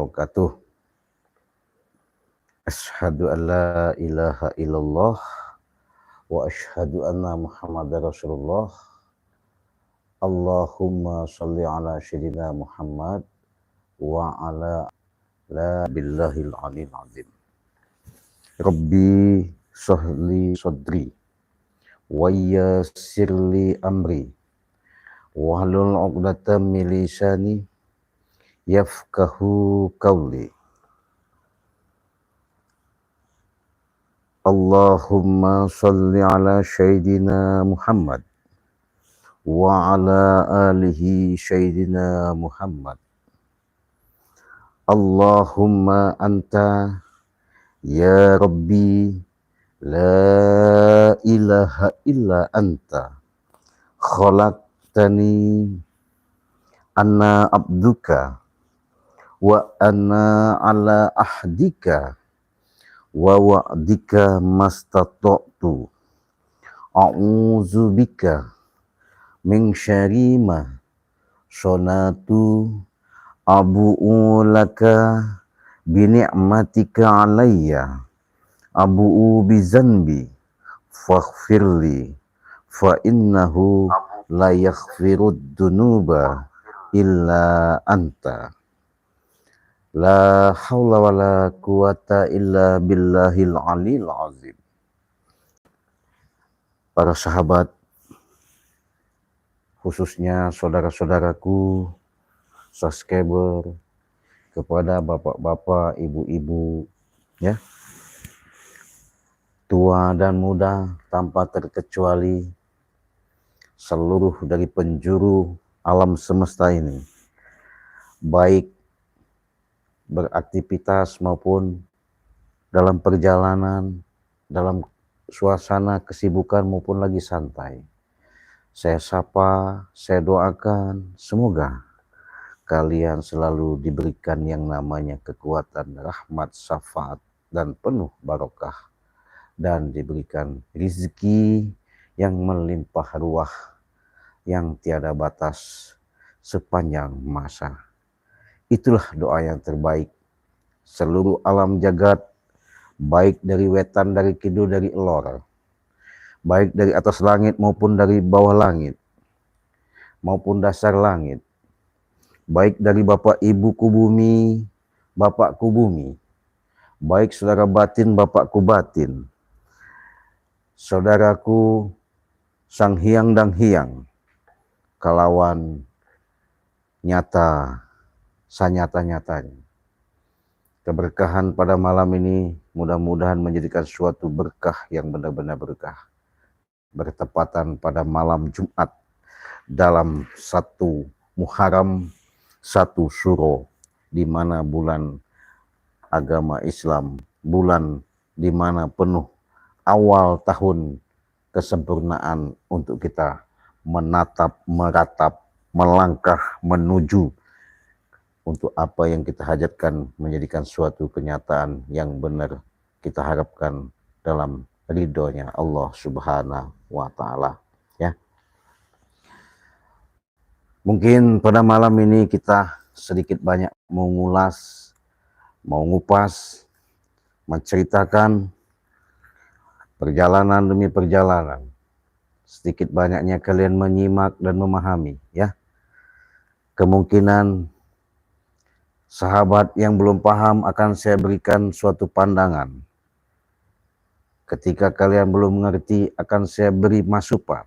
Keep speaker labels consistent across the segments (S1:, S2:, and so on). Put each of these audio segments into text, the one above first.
S1: wabarakatuh. Asyhadu an la ilaha illallah wa asyhadu anna Muhammadar Rasulullah. Allahumma sholli ala sayyidina Muhammad wa ala la billahil alil azim. Rabbi shrahli sadri wa yassirli amri wahlul 'uqdatam min lisani yafqahu qawli. Allahumma sholli ala sayyidina Muhammad wa ala alihi sayyidina Muhammad. Allahumma anta ya Rabbi la ilaha illa anta khalaqtani anna abduka wa anna ala ahdika wa wa'dika mastata'tu a'udzubika min syarri ma sonatu abu'u laka bi ni'matika alayya abu'u bi zanbi faghfirli fa innahu la yaghfirud dunuba illa anta. La haula wa la quwata illa billahil alil azim. Para sahabat, khususnya saudara-saudaraku, subscriber, kepada bapak-bapak, ibu-ibu, ya, tua dan muda tanpa terkecuali, seluruh dari penjuru alam semesta ini, baik beraktivitas maupun dalam perjalanan, dalam suasana kesibukan maupun lagi santai. Saya sapa, saya doakan, semoga kalian selalu diberikan yang namanya kekuatan, rahmat, syafaat, dan penuh barokah. Dan diberikan rizki yang melimpah ruah, yang tiada batas sepanjang masa. Itulah doa yang terbaik. Seluruh alam jagat, baik dari wetan, dari kidul, dari elor, baik dari atas langit maupun dari bawah langit, maupun dasar langit, baik dari Bapak Ibuku bumi, Bapakku bumi, baik saudara batin, Bapakku batin, saudaraku Sang Hyang dan Hyang, kalawan nyata, sanyata-nyatanya. Keberkahan pada malam ini mudah-mudahan menjadikan suatu berkah yang benar-benar berkah. Bertepatan pada malam Jumat dalam 1 Muharram 1 Syuro, di mana bulan agama Islam, bulan di mana penuh awal tahun kesempurnaan untuk kita menatap, meratap, melangkah menuju untuk apa yang kita hajatkan, menjadikan suatu kenyataan yang benar kita harapkan dalam ridhonya Allah Subhanahu wa Ta'ala, ya. Mungkin pada malam ini kita sedikit banyak mengulas, mau ngupas, menceritakan perjalanan demi perjalanan. Sedikit banyaknya kalian menyimak dan memahami, ya. Kemungkinan sahabat yang belum paham akan saya berikan suatu pandangan. Ketika kalian belum mengerti akan saya beri masukan.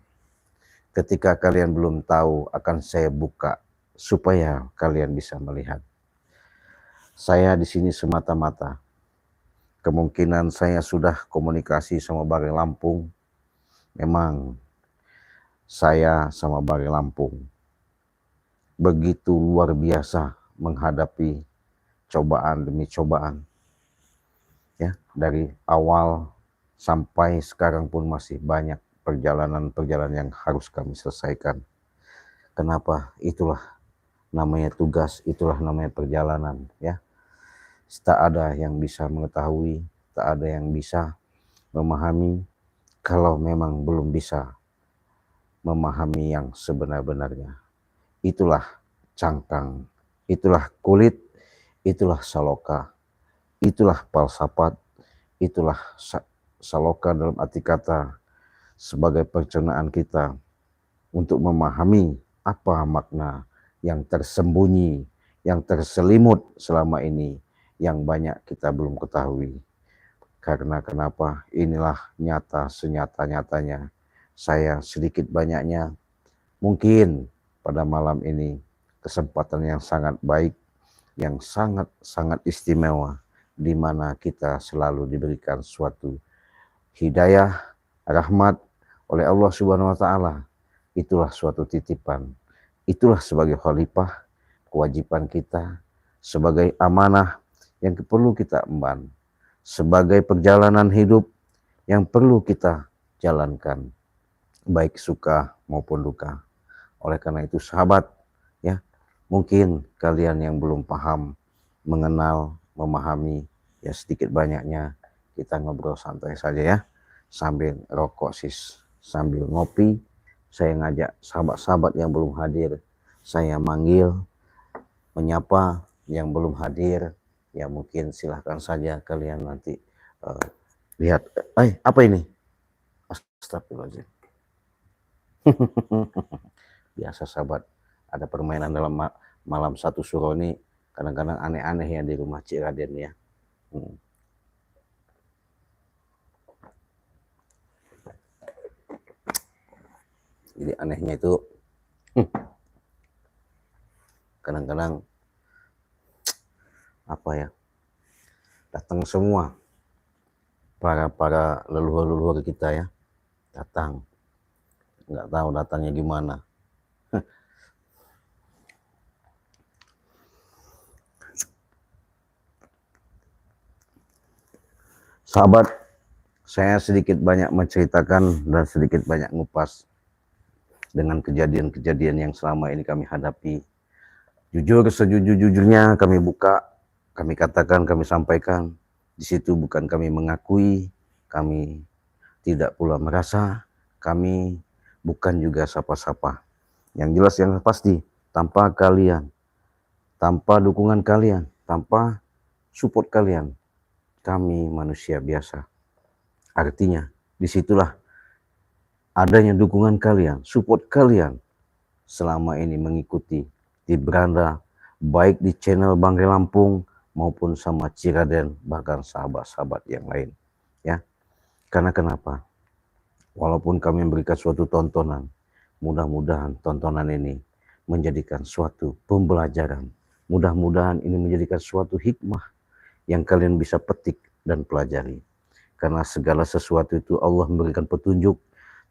S1: Ketika kalian belum tahu akan saya buka supaya kalian bisa melihat. Saya di sini semata-mata. Kemungkinan saya sudah komunikasi sama Bari Lampung. Memang saya sama Bari Lampung begitu luar biasa menghadapi cobaan demi cobaan, ya, dari awal sampai sekarang pun masih banyak perjalanan-perjalanan yang harus kami selesaikan. Kenapa? Itulah namanya tugas, itulah namanya perjalanan, ya. Tak ada yang bisa mengetahui, tak ada yang bisa memahami kalau memang belum bisa memahami yang sebenar-benarnya. Itulah cangkang, itulah kulit itulah saloka, itulah falsafat, itulah saloka dalam arti kata sebagai pencernaan kita untuk memahami apa makna yang tersembunyi, yang terselimut selama ini, yang banyak kita belum ketahui. Karena kenapa? Inilah nyata senyata-nyatanya. Saya sedikit banyaknya mungkin pada malam ini kesempatan yang sangat baik, yang sangat-sangat istimewa, di mana kita selalu diberikan suatu hidayah, rahmat oleh Allah Subhanahu wa Ta'ala. Itulah suatu titipan, itulah sebagai khalifah, kewajiban kita, sebagai amanah yang perlu kita emban, sebagai perjalanan hidup yang perlu kita jalankan, baik suka maupun duka. Oleh karena itu sahabat, ya, mungkin kalian yang belum paham, mengenal, memahami, ya sedikit banyaknya kita ngobrol santai saja ya, sambil rokok sambil ngopi. Saya ngajak sahabat-sahabat yang belum hadir, saya manggil, menyapa yang belum hadir, ya mungkin silahkan saja kalian nanti lihat, apa ini? Astagfirullahaladzim. Biasa sahabat, ada permainan dalam malam satu suro ini kadang-kadang aneh-aneh ya di rumah Cik Raden ya. Jadi anehnya itu kadang-kadang apa ya, datang semua para leluhur kita ya, datang, nggak tahu datangnya gimana. Sahabat, saya sedikit banyak menceritakan dan sedikit banyak ngupas dengan kejadian-kejadian yang selama ini kami hadapi. Jujur, sejujur-jujurnya kami buka, kami katakan, kami sampaikan. Di situ bukan kami mengakui, kami tidak pula merasa, kami bukan juga sapa-sapa. Yang jelas yang pasti, tanpa kalian, tanpa dukungan kalian, tanpa support kalian, kami manusia biasa. Artinya, disitulah adanya dukungan kalian, support kalian selama ini mengikuti di beranda, baik di channel Bangke Lampung maupun sama Ciraden, bahkan sahabat-sahabat yang lain. Ya, karena kenapa? Walaupun kami memberikan suatu tontonan, mudah-mudahan tontonan ini menjadikan suatu pembelajaran. Mudah-mudahan ini menjadikan suatu hikmah yang kalian bisa petik dan pelajari. Karena segala sesuatu itu Allah memberikan petunjuk,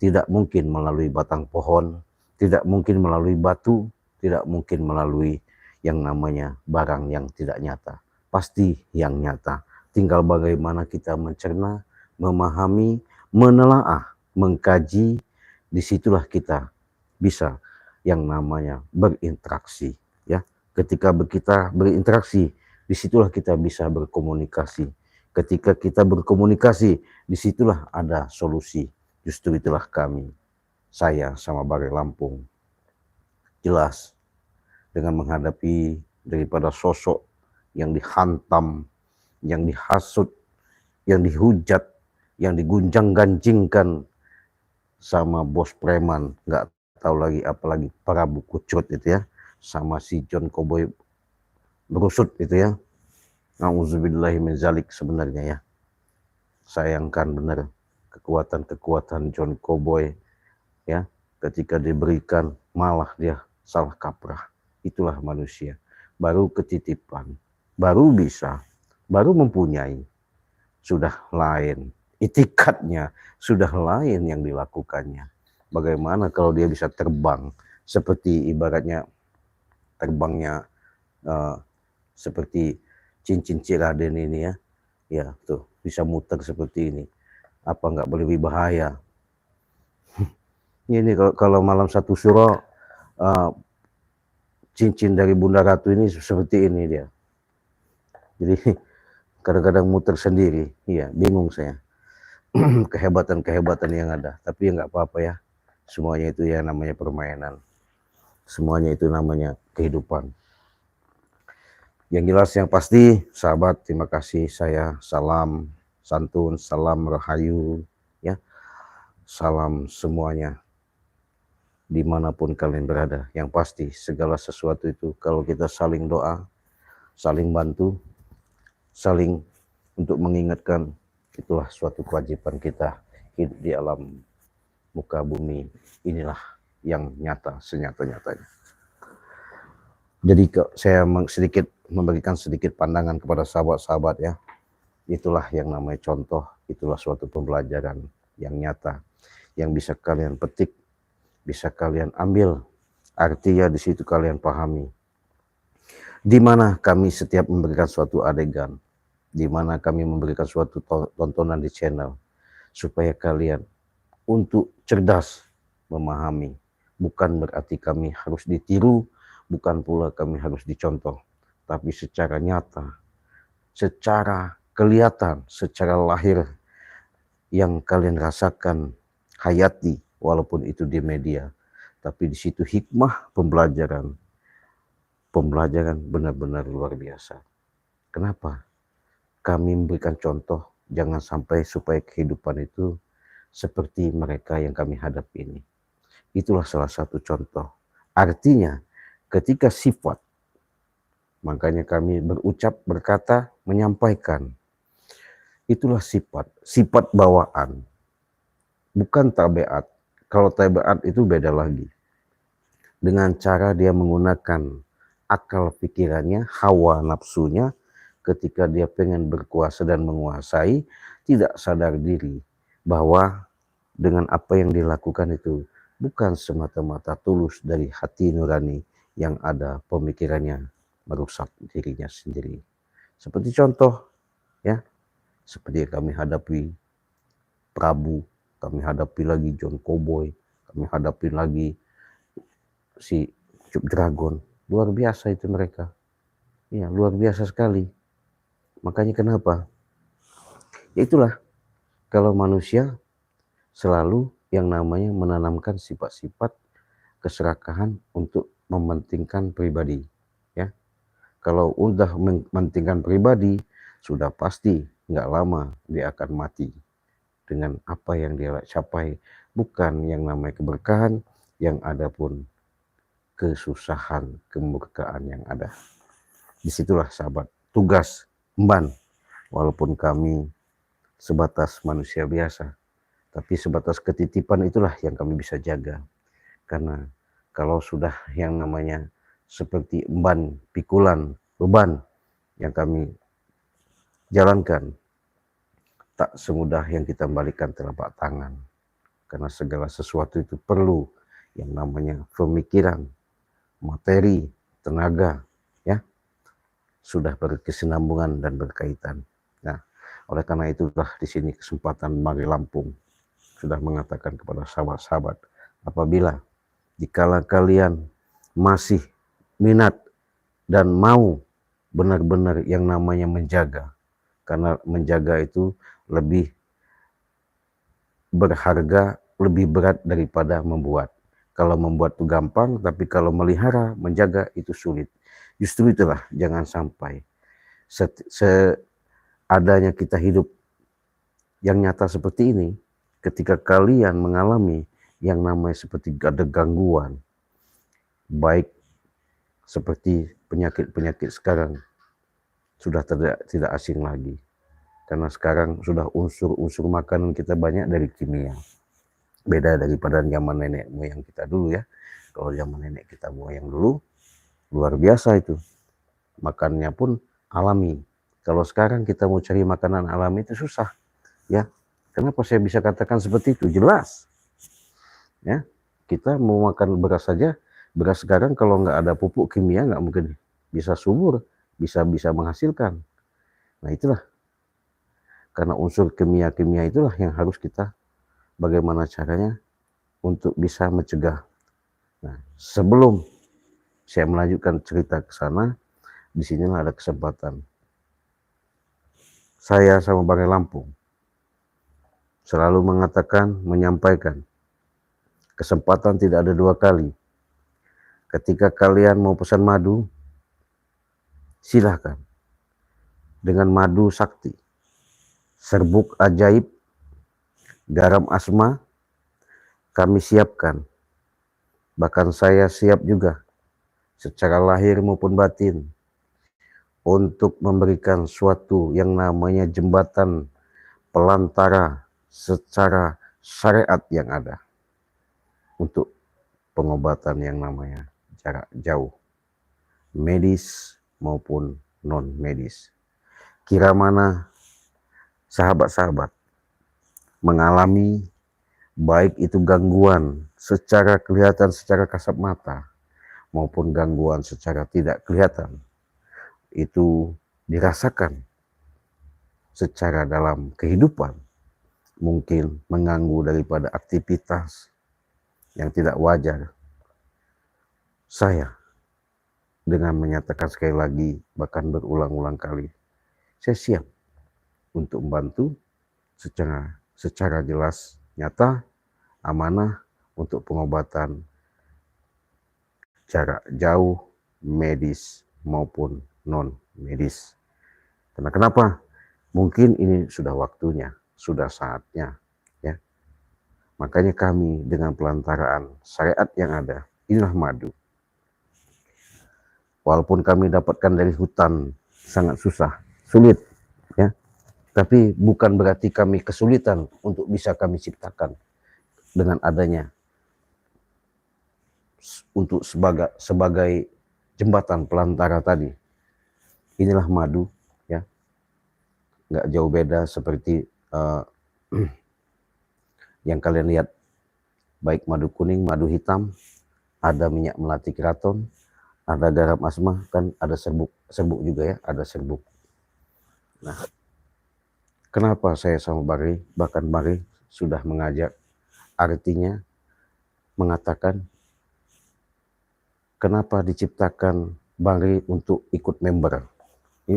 S1: tidak mungkin melalui batang pohon, tidak mungkin melalui batu, tidak mungkin melalui yang namanya barang yang tidak nyata. Pasti yang nyata. Tinggal bagaimana kita mencerna, memahami, menelaah, mengkaji, disitulah kita bisa yang namanya berinteraksi. Ya, ketika kita berinteraksi, disitulah kita bisa berkomunikasi. Ketika kita berkomunikasi, disitulah ada solusi. Justru itulah kami, saya sama Bangke Lampung, jelas dengan menghadapi daripada sosok yang dihantam, yang dihasut, yang dihujat, yang digunjang-ganjingkan sama bos preman, nggak tahu lagi apalagi Prabu Kucut itu ya, sama si John Cowboy berusut itu ya. Nauzubillahi min zalik sebenarnya ya. Sayangkan benar kekuatan-kekuatan John Cowboy ya, ketika diberikan malah dia salah kaprah. Itulah manusia. Baru ketitipan, baru bisa, baru mempunyai, sudah lain. Itikadnya sudah lain yang dilakukannya. Bagaimana kalau dia bisa terbang seperti ibaratnya terbangnya seperti cincin Ciraden ini ya. Ya tuh bisa muter seperti ini. Apa nggak lebih bahaya? Ini kalau malam satu suro cincin dari Bunda Ratu ini seperti ini dia. Jadi kadang-kadang muter sendiri. Iya, bingung saya. Kehebatan-kehebatan yang ada. Tapi ya nggak apa-apa ya. Semuanya itu ya namanya permainan. Semuanya itu namanya kehidupan. Yang jelas yang pasti, sahabat, terima kasih. Saya salam santun, salam rahayu, ya, salam semuanya dimanapun kalian berada. Yang pasti segala sesuatu itu kalau kita saling doa, saling bantu, saling untuk mengingatkan, itulah suatu kewajiban kita hidup di alam muka bumi. Inilah yang nyata senyata-nyatanya. Jadi saya sedikit memberikan sedikit pandangan kepada sahabat-sahabat, ya. Itulah yang namanya contoh, itulah suatu pembelajaran yang nyata, yang bisa kalian petik, bisa kalian ambil artinya di situ kalian pahami. Di mana kami setiap memberikan suatu adegan, di mana kami memberikan suatu tontonan di channel, supaya kalian untuk cerdas memahami. Bukan berarti kami harus ditiru, bukan pula kami harus dicontoh, tapi secara nyata, secara kelihatan, secara lahir yang kalian rasakan, hayati, walaupun itu di media, tapi di situ hikmah pembelajaran benar-benar luar biasa. Kenapa? Kami memberikan contoh, jangan sampai supaya kehidupan itu seperti mereka yang kami hadapi ini. Itulah salah satu contoh. Artinya, ketika sifat, makanya kami berucap, berkata, menyampaikan, itulah sifat bawaan, bukan tabiat. Kalau tabiat itu beda lagi. Dengan cara dia menggunakan akal pikirannya, hawa nafsunya, ketika dia pengen berkuasa dan menguasai, tidak sadar diri bahwa dengan apa yang dilakukan itu bukan semata-mata tulus dari hati nurani yang ada pemikirannya merusak dirinya sendiri. Seperti contoh, ya, seperti yang kami hadapi Prabu, kami hadapi lagi John Cowboy, kami hadapi lagi si Cuk Dragon. Luar biasa itu mereka. Ya, luar biasa sekali. Makanya kenapa? Ya itulah, kalau manusia selalu yang namanya menanamkan sifat-sifat keserakahan untuk mementingkan pribadi, ya. Kalau udah mementingkan pribadi, sudah pasti nggak lama dia akan mati dengan apa yang dia capai, bukan yang namanya keberkahan, yang ada pun kesusahan, kemurkaan yang ada. Disitulah sahabat, tugas emban, walaupun kami sebatas manusia biasa, tapi sebatas ketitipan itulah yang kami bisa jaga. Karena kalau sudah yang namanya seperti emban, pikulan, beban yang kami jalankan, tak semudah yang kita balikan telapak tangan. Karena segala sesuatu itu perlu yang namanya pemikiran, materi, tenaga, ya, sudah berkesinambungan dan berkaitan. Nah, oleh karena itulah di sini kesempatan Mari Lampung sudah mengatakan kepada sahabat-sahabat, apabila dikala kalian masih minat dan mau benar-benar yang namanya menjaga, karena menjaga itu lebih berharga, lebih berat daripada membuat. Kalau membuat itu gampang, tapi kalau melihara, menjaga itu sulit. Justru itulah, jangan sampai seadanya kita hidup yang nyata seperti ini, ketika kalian mengalami yang namanya seperti ada gangguan, baik seperti penyakit-penyakit sekarang, sudah tidak asing lagi. Karena sekarang sudah unsur-unsur makanan kita banyak dari kimia. Beda daripada zaman nenek moyang kita dulu, ya. Kalau zaman nenek kita moyang dulu, luar biasa itu. Makannya pun alami. Kalau sekarang kita mau cari makanan alami itu susah, ya. Kenapa saya bisa katakan seperti itu? Jelas, ya. Kita mau makan beras saja, beras sekarang kalau nggak ada pupuk kimia nggak mungkin bisa subur, bisa menghasilkan. Nah itulah, karena unsur kimia-kimia itulah yang harus kita bagaimana caranya untuk bisa mencegah. Nah, sebelum saya melanjutkan cerita ke sana, disinilah ada kesempatan. Saya sama Bang Lampung selalu mengatakan, menyampaikan, kesempatan tidak ada dua kali. Ketika kalian mau pesan madu, Silahkan. Dengan madu sakti, serbuk ajaib, garam asma, kami siapkan. Bahkan saya siap juga secara lahir maupun batin untuk memberikan suatu yang namanya jembatan pelantara secara syariat yang ada untuk pengobatan yang namanya jarak jauh, medis maupun non medis. Kira mana sahabat-sahabat mengalami baik itu gangguan secara kelihatan secara kasat mata maupun gangguan secara tidak kelihatan, itu dirasakan secara dalam kehidupan, mungkin mengganggu daripada aktivitas yang tidak wajar. Saya dengan menyatakan sekali lagi, bahkan berulang-ulang kali, saya siap untuk membantu secara jelas, nyata, amanah untuk pengobatan jarak jauh, medis maupun non medis. Karena kenapa? Mungkin ini sudah waktunya, sudah saatnya, ya. Makanya kami dengan pelantaraan syariat yang ada, inilah madu. Walaupun kami dapatkan dari hutan sangat susah, sulit, ya. Tapi bukan berarti kami kesulitan untuk bisa kami ciptakan dengan adanya untuk sebagai jembatan pelantara tadi. Inilah madu, ya. Nggak jauh beda seperti yang kalian lihat, baik madu kuning, madu hitam, ada minyak melati keraton, ada garam asma, kan ada serbuk juga ya, ada serbuk. Nah, kenapa saya sama Bari, bahkan Bari sudah mengajak, artinya mengatakan kenapa diciptakan Bari untuk ikut member. Ini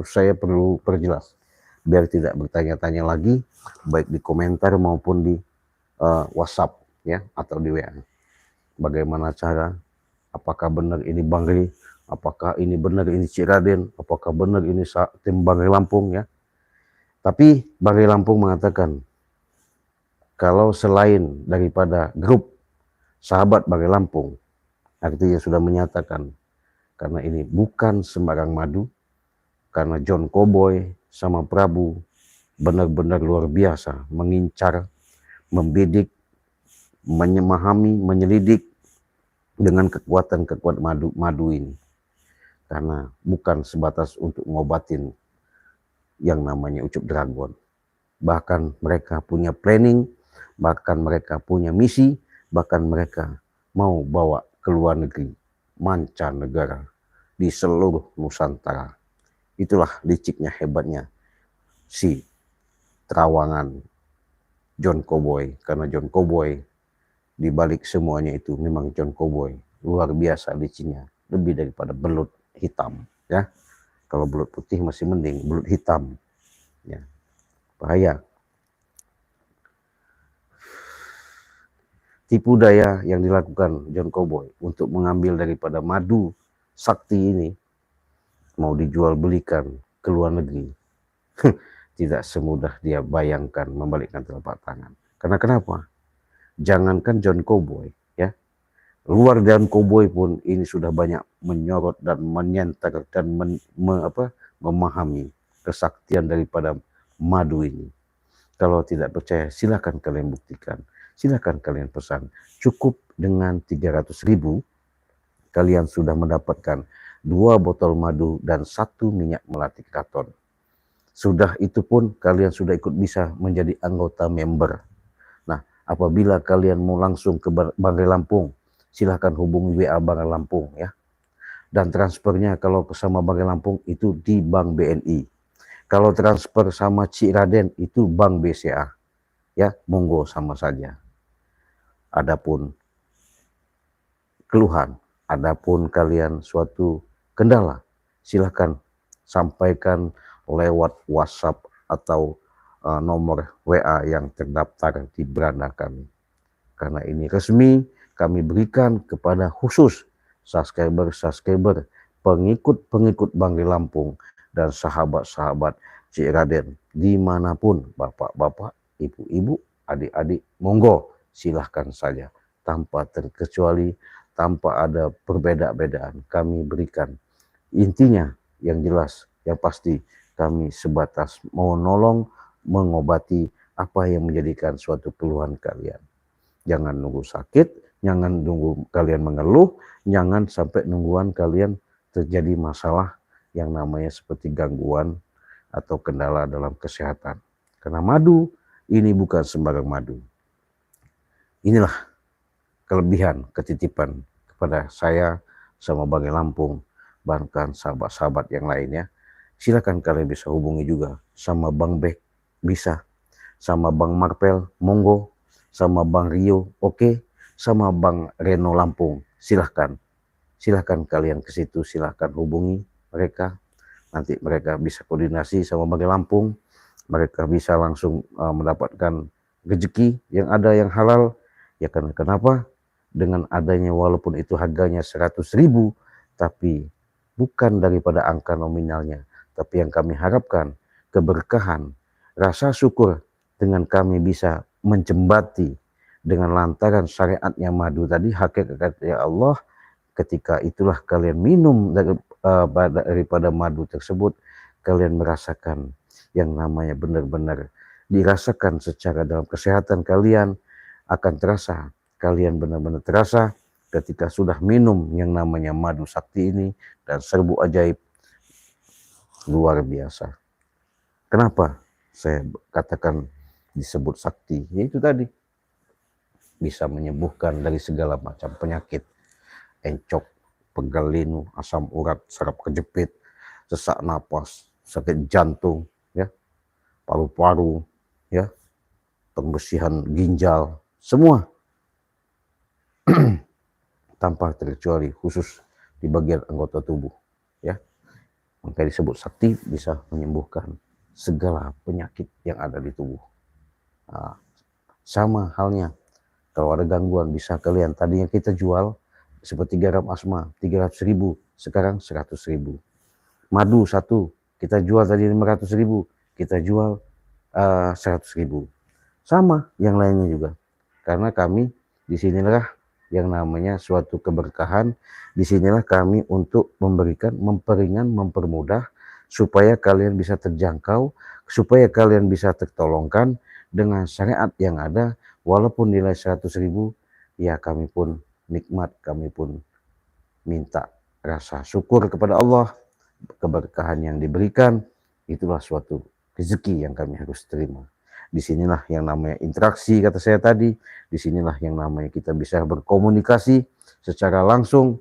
S1: saya perlu perjelas, biar tidak bertanya-tanya lagi, baik di komentar maupun di WhatsApp, ya, atau di WA. Bagaimana cara? Apakah benar ini Bangri? Apakah ini benar ini Cik Raden? Apakah benar ini tim Bangri Lampung, ya? Tapi Bangri Lampung mengatakan kalau selain daripada grup sahabat Bangri Lampung, artinya sudah menyatakan karena ini bukan sembarang madu, karena John Cowboy sama Prabu benar-benar luar biasa mengincar, membidik, memahami, menyelidik dengan kekuatan madu ini. Karena bukan sebatas untuk ngobatin yang namanya ucup dragon. Bahkan mereka punya planning, bahkan mereka punya misi, bahkan mereka mau bawa ke luar negeri, mancanegara, di seluruh Nusantara. Itulah liciknya, hebatnya si terawangan John Cowboy. Karena John Cowboy di balik semuanya itu memang John Cowboy luar biasa liciknya, lebih daripada belut hitam, ya. Kalau belut putih masih mending, belut hitam, ya, bahaya. Tipu daya yang dilakukan John Cowboy untuk mengambil daripada madu sakti ini, mau dijual belikan ke luar negeri, tidak semudah dia bayangkan membalikkan telapak tangan. Karena kenapa? Jangankan John Cowboy, ya, luar John Cowboy pun ini sudah banyak menyorot dan menyenter dan memahami kesaktian daripada madu ini. Kalau tidak percaya, silakan kalian buktikan, silakan kalian pesan. Cukup dengan 300.000 kalian sudah mendapatkan 2 botol madu dan 1 minyak melati keraton. Sudah itu pun kalian sudah ikut bisa menjadi anggota member. Nah, apabila kalian mau langsung ke Bangri Lampung, silahkan hubungi WA Bangri Lampung, ya. Dan transfernya kalau sama Bangri Lampung itu di Bank BNI. Kalau transfer sama Cik Raden itu Bank BCA, ya, monggo sama saja. Adapun keluhan, adapun kalian suatu kendala, silahkan sampaikan lewat WhatsApp atau nomor WA yang terdaftar di beranda kami. Karena ini resmi kami berikan kepada khusus subscriber pengikut-pengikut Bangli Lampung dan sahabat-sahabat Cik Raden dimanapun, bapak-bapak, ibu-ibu, adik-adik, monggo silahkan saja tanpa terkecuali, tanpa ada perbedaan kami berikan. Intinya yang jelas, yang pasti kami sebatas mau nolong, mengobati apa yang menjadikan suatu keluhan kalian. Jangan nunggu sakit, jangan nunggu kalian mengeluh, jangan sampai nungguan kalian terjadi masalah yang namanya seperti gangguan atau kendala dalam kesehatan. Karena madu ini bukan sembarang madu. Inilah kelebihan ketitipan kepada saya sama Bangli Lampung, bahkan sahabat-sahabat yang lainnya. Silakan kalian bisa hubungi juga sama Bang Bek, bisa, sama Bang Marpel, monggo, sama Bang Rio, oke, sama Bang Reno Lampung, silahkan kalian ke situ, silahkan hubungi mereka. Nanti mereka bisa koordinasi sama Bangli Lampung, mereka bisa langsung mendapatkan rezeki yang ada yang halal. Ya karena kenapa? Dengan adanya walaupun itu harganya 100.000, tapi bukan daripada angka nominalnya, tapi yang kami harapkan keberkahan, rasa syukur dengan kami bisa menjembati dengan lantaran syariatnya madu tadi, hakikat ya Allah, ketika itulah kalian minum daripada madu tersebut, kalian merasakan yang namanya benar-benar dirasakan secara dalam kesehatan kalian, akan terasa, kalian benar-benar terasa ketika sudah minum yang namanya madu sakti ini dan serbu ajaib luar biasa. Kenapa saya katakan disebut sakti? Yaitu tadi, bisa menyembuhkan dari segala macam penyakit, encok, pegal linu, asam urat, saraf kejepit, sesak napas, sakit jantung, ya, paru-paru, ya, pembersihan ginjal, semua tanpa terkecuali, khusus di bagian anggota tubuh, ya. Maka disebut sakti, bisa menyembuhkan segala penyakit yang ada di tubuh. Nah, sama halnya kalau ada gangguan, bisa kalian, tadinya kita jual seperti garam asma 300.000, sekarang 100.000. Madu satu kita jual tadi 500.000, kita jual 100.000. Sama yang lainnya juga, karena kami disinilah yang namanya suatu keberkahan. Disinilah kami untuk memberikan, memperingan, mempermudah supaya kalian bisa terjangkau, supaya kalian bisa tertolongkan dengan syariat yang ada. Walaupun nilai 100.000, ya kami pun nikmat, kami pun minta rasa syukur kepada Allah, keberkahan yang diberikan, itulah suatu rezeki yang kami harus terima. Disinilah yang namanya interaksi, kata saya tadi, disinilah yang namanya kita bisa berkomunikasi secara langsung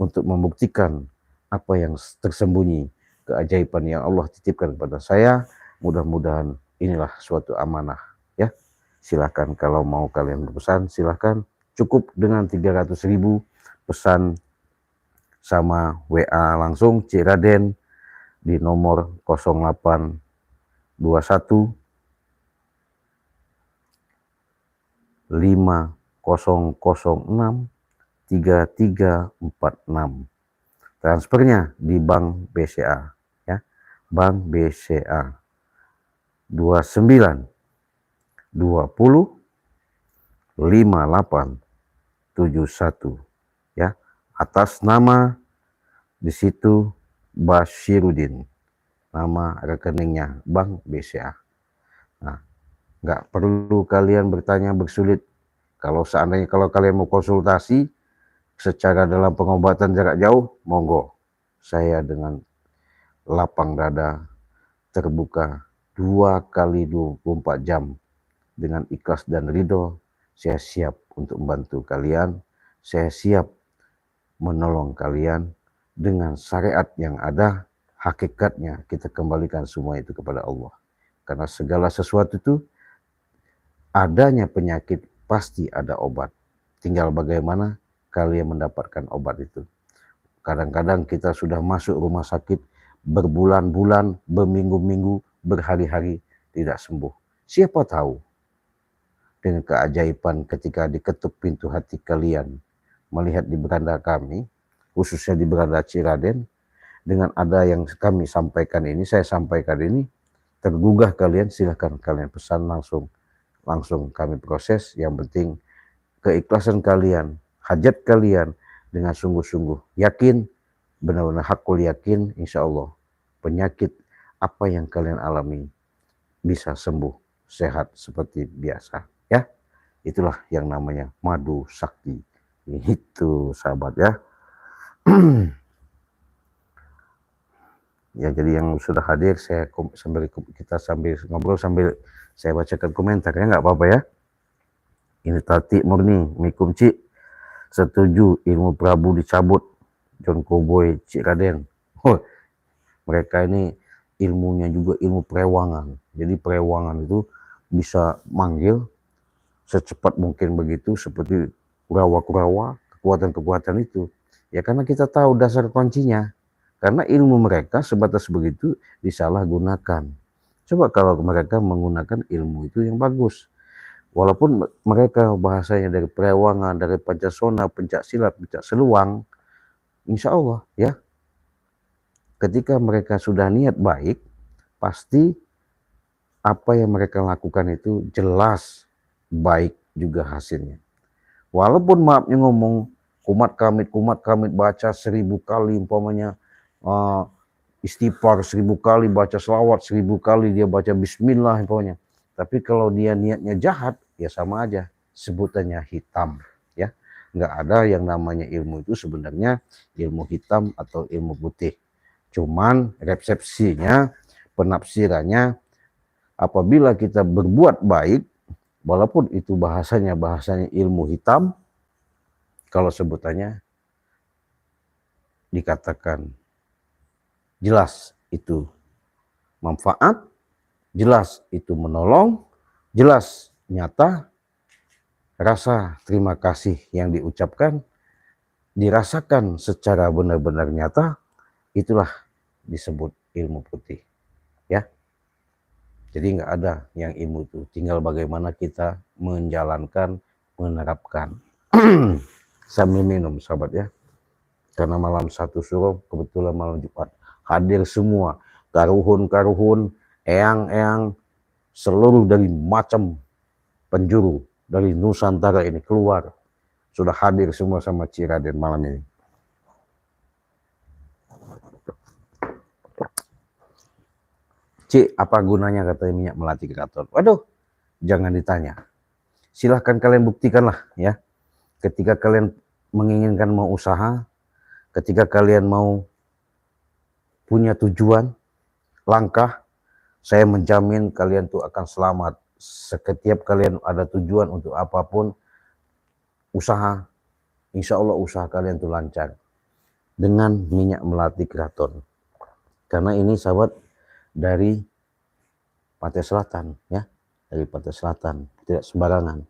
S1: untuk membuktikan apa yang tersembunyi, keajaiban yang Allah titipkan kepada saya. Mudah-mudahan inilah suatu amanah, ya. Silakan kalau mau kalian berpesan, silakan. Cukup dengan 300.000 pesan sama WA langsung Cik Raden di nomor 0821 5006 3346. Transfernya di Bank BCA, ya. Bank BCA 29 20 5871, ya. Atas nama di situ Basyirudin, nama rekeningnya Bank BCA. Nah, nggak perlu kalian bertanya bersulit. Kalau seandainya kalau kalian mau konsultasi secara dalam pengobatan jarak jauh, monggo. Saya dengan lapang dada, terbuka 2x24 jam dengan ikhlas dan ridho. Saya siap untuk membantu kalian, saya siap menolong kalian dengan syariat yang ada. Hakikatnya kita kembalikan semua itu kepada Allah, karena segala sesuatu itu adanya penyakit pasti ada obat, tinggal bagaimana kalian mendapatkan obat itu. Kadang-kadang kita sudah masuk rumah sakit berbulan-bulan, berminggu-minggu, berhari-hari tidak sembuh. Siapa tahu dengan keajaiban ketika diketuk pintu hati kalian, melihat di beranda kami, khususnya di beranda Cik Raden, dengan ada yang kami sampaikan ini, saya sampaikan ini, tergugah kalian, silahkan kalian pesan langsung kami proses. Yang penting keikhlasan kalian, hajat kalian dengan sungguh-sungguh yakin, benar-benar hakul yakin, insya Allah penyakit apa yang kalian alami bisa sembuh, sehat seperti biasa. Ya, itulah yang namanya madu sakti. Itu sahabat ya. Ya, jadi yang sudah hadir, kita sambil ngobrol sambil saya bacakan komentar ya, nggak apa-apa ya. Ini Tati Murni, Mikum Cik, setuju ilmu Prabu dicabut, John Cowboy Cik Raden. Oh, mereka ini ilmunya juga ilmu perewangan. Jadi perewangan itu bisa manggil secepat mungkin begitu, seperti kurawa-kurawa, kekuatan-kekuatan itu. Ya karena kita tahu dasar kuncinya. Karena ilmu mereka sebatas begitu disalahgunakan. Coba kalau mereka menggunakan ilmu itu yang bagus. Walaupun mereka bahasanya dari perewangan, dari pancasona, pencak silat, pencak seluang, insya Allah ya, ketika mereka sudah niat baik, pasti apa yang mereka lakukan itu jelas baik juga hasilnya. Walaupun maafnya ngomong kumat kamit baca 1000 kali umpamanya, istighfar 1000 kali, baca selawat 1000 kali, dia baca bismillah umpamanya. Tapi kalau dia niatnya jahat, ya sama aja, sebutannya hitam ya. Nggak ada yang namanya ilmu itu sebenarnya ilmu hitam atau ilmu putih. Cuman resepsinya, penafsirannya, apabila kita berbuat baik, walaupun itu bahasanya ilmu hitam, kalau sebutannya dikatakan jelas itu manfaat, jelas itu menolong, jelas nyata, rasa terima kasih yang diucapkan dirasakan secara benar-benar nyata, itulah disebut ilmu putih ya. Jadi nggak ada yang ilmu itu, tinggal bagaimana kita menjalankan, menerapkan. Sambil minum sahabat ya, karena malam 1 Suro kebetulan malam Jumat hadir semua karuhun, eyang-eyang, seluruh dari macam penjuru dari Nusantara ini keluar, sudah hadir semua sama Cik Raden malam ini. Cik, apa gunanya katanya minyak melati keraton? Waduh, jangan ditanya. Silahkan kalian buktikanlah ya. Ketika kalian menginginkan mau usaha, ketika kalian mau punya tujuan, langkah, saya menjamin kalian tuh akan selamat. Setiap kalian ada tujuan untuk apapun, usaha, insya Allah usaha kalian tuh lancar. Dengan minyak melati keraton. Karena ini sahabat dari Pantai Selatan ya, dari Pantai Selatan, tidak sembarangan.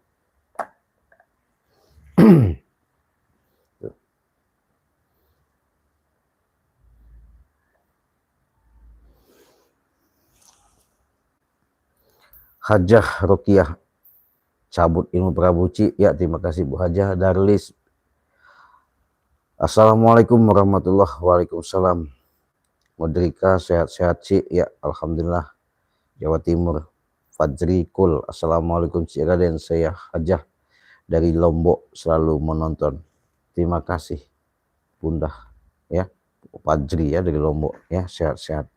S1: Hajah Rokiah cabut ilmu Prabu Cik, ya terima kasih Bu Hajah. Darlis, assalamualaikum warahmatullahi wabarakatuh. Waalaikumsalam. Modrika sehat-sehat Cik, ya alhamdulillah. Jawa Timur. Fajri Kul, assalamualaikum Cik Raden, saya Hajah dari Lombok selalu menonton. Terima kasih Bunda ya, Fajri ya dari Lombok ya, sehat-sehat.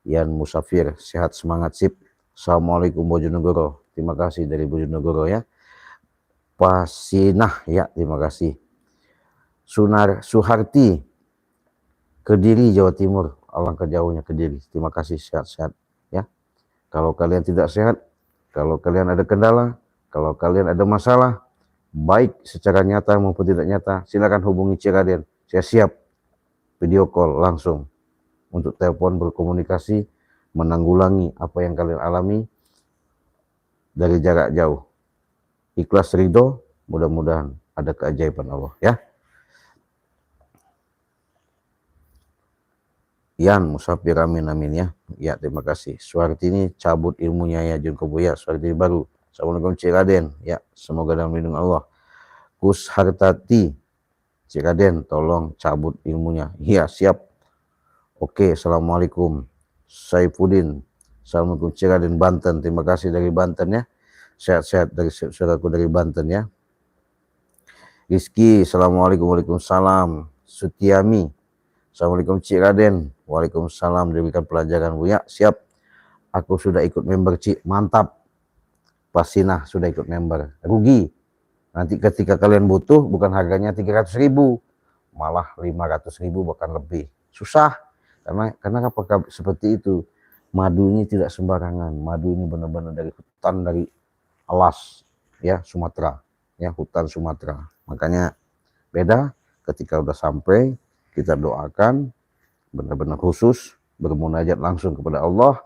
S1: Yan Musafir, sehat semangat sip. Assalamualaikum Bojonegoro, terima kasih dari Bojonegoro ya. Pasinah ya, terima kasih. Suharti, Kediri Jawa Timur, alangkah jauhnya Kediri, terima kasih, sehat-sehat ya. Kalau kalian tidak sehat, kalau kalian ada kendala, kalau kalian ada masalah, baik secara nyata maupun tidak nyata, silakan hubungi Cik Raden. Saya siap video call langsung untuk telepon berkomunikasi, menanggulangi apa yang kalian alami dari jarak jauh. Ikhlas ridho, mudah-mudahan ada keajaiban Allah ya. Yan Musafir, amin amin ya. Ya terima kasih. Suarti ini cabut ilmunya ya John Koboya, Suarti baru. Assalamualaikum Cik Raden ya, semoga dalam lindung Allah. Kus Hartati, Cik Raden tolong cabut ilmunya. Iya siap. Oke, assalamualaikum. Saifuddin, assalamualaikum Ciraden Banten. Terima kasih dari Banten ya. Sehat-sehat dari saudaraku dari Banten ya. Rizky, assalamualaikum, waalaikumsalam. Sutiami, assalamualaikum Cik Raden. Waalaikumsalam, diberikan pelajaran Bu ya. Siap. Aku sudah ikut member Cik, mantap. Pasinah sudah ikut member. Rugi. Nanti ketika kalian butuh bukan harganya 300.000, malah 500.000 bahkan lebih. Susah. Karena apakah seperti itu? Madu ini tidak sembarangan. Madu ini benar-benar dari hutan, dari alas ya Sumatera, ya hutan Sumatera. Makanya beda ketika udah sampai, kita doakan benar-benar khusus, bermunajat langsung kepada Allah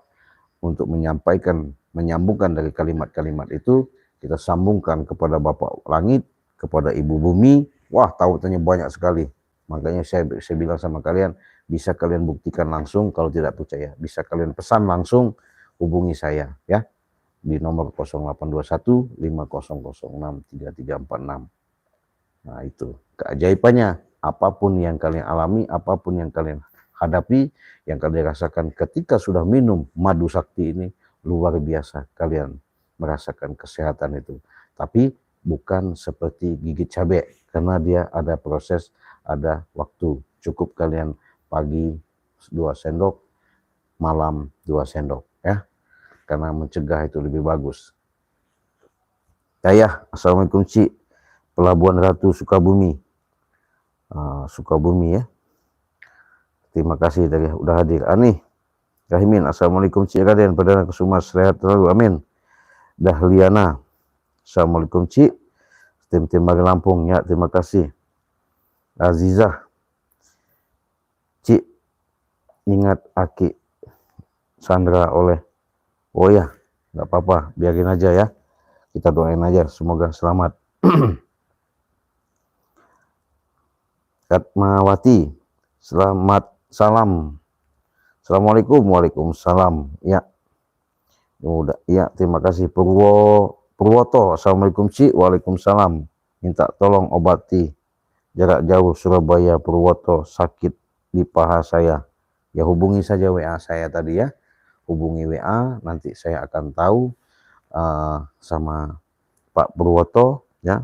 S1: untuk menyambungkan dari kalimat-kalimat itu, kita sambungkan kepada Bapak Langit, kepada Ibu Bumi. Wah, tautannya banyak sekali. Makanya saya bilang sama kalian, bisa kalian buktikan langsung. Kalau tidak percaya, bisa kalian pesan langsung, hubungi saya ya di nomor 0821 5006 3346. Nah, itu keajaibannya. Apapun yang kalian alami, apapun yang kalian hadapi, yang kalian rasakan ketika sudah minum madu sakti ini, luar biasa kalian merasakan kesehatan itu. Tapi bukan seperti gigit cabai, karena dia ada proses, ada waktu. Cukup kalian pagi 2 sendok, malam 2 sendok ya, karena mencegah itu lebih bagus. Saya, assalamualaikum Cik, Pelabuhan Ratu Sukabumi. Sukabumi ya. Terima kasih dari udah hadir. Ani Rahimin, assalamualaikum Cik Raden, Perdana Kusuma, sehat selalu, amin. Dahliana, assalamualaikum Cik. Tim Bagi Lampung ya, terima kasih. Azizah, Cik, ingat Aki Sandra oleh, oh ya, nggak apa-apa, biarin aja ya. Kita doain aja, semoga selamat. Katmawati, selamat salam. Assalamualaikum, waalaikumsalam. Ya, udah, ya, terima kasih. Purwoto, assalamualaikum Cik, waalaikumsalam. Minta tolong obati jarak jauh Surabaya Purwoto, sakit di paha saya. Ya, hubungi saja WA saya tadi ya. Hubungi WA, nanti saya akan tahu sama Pak Purwoto ya.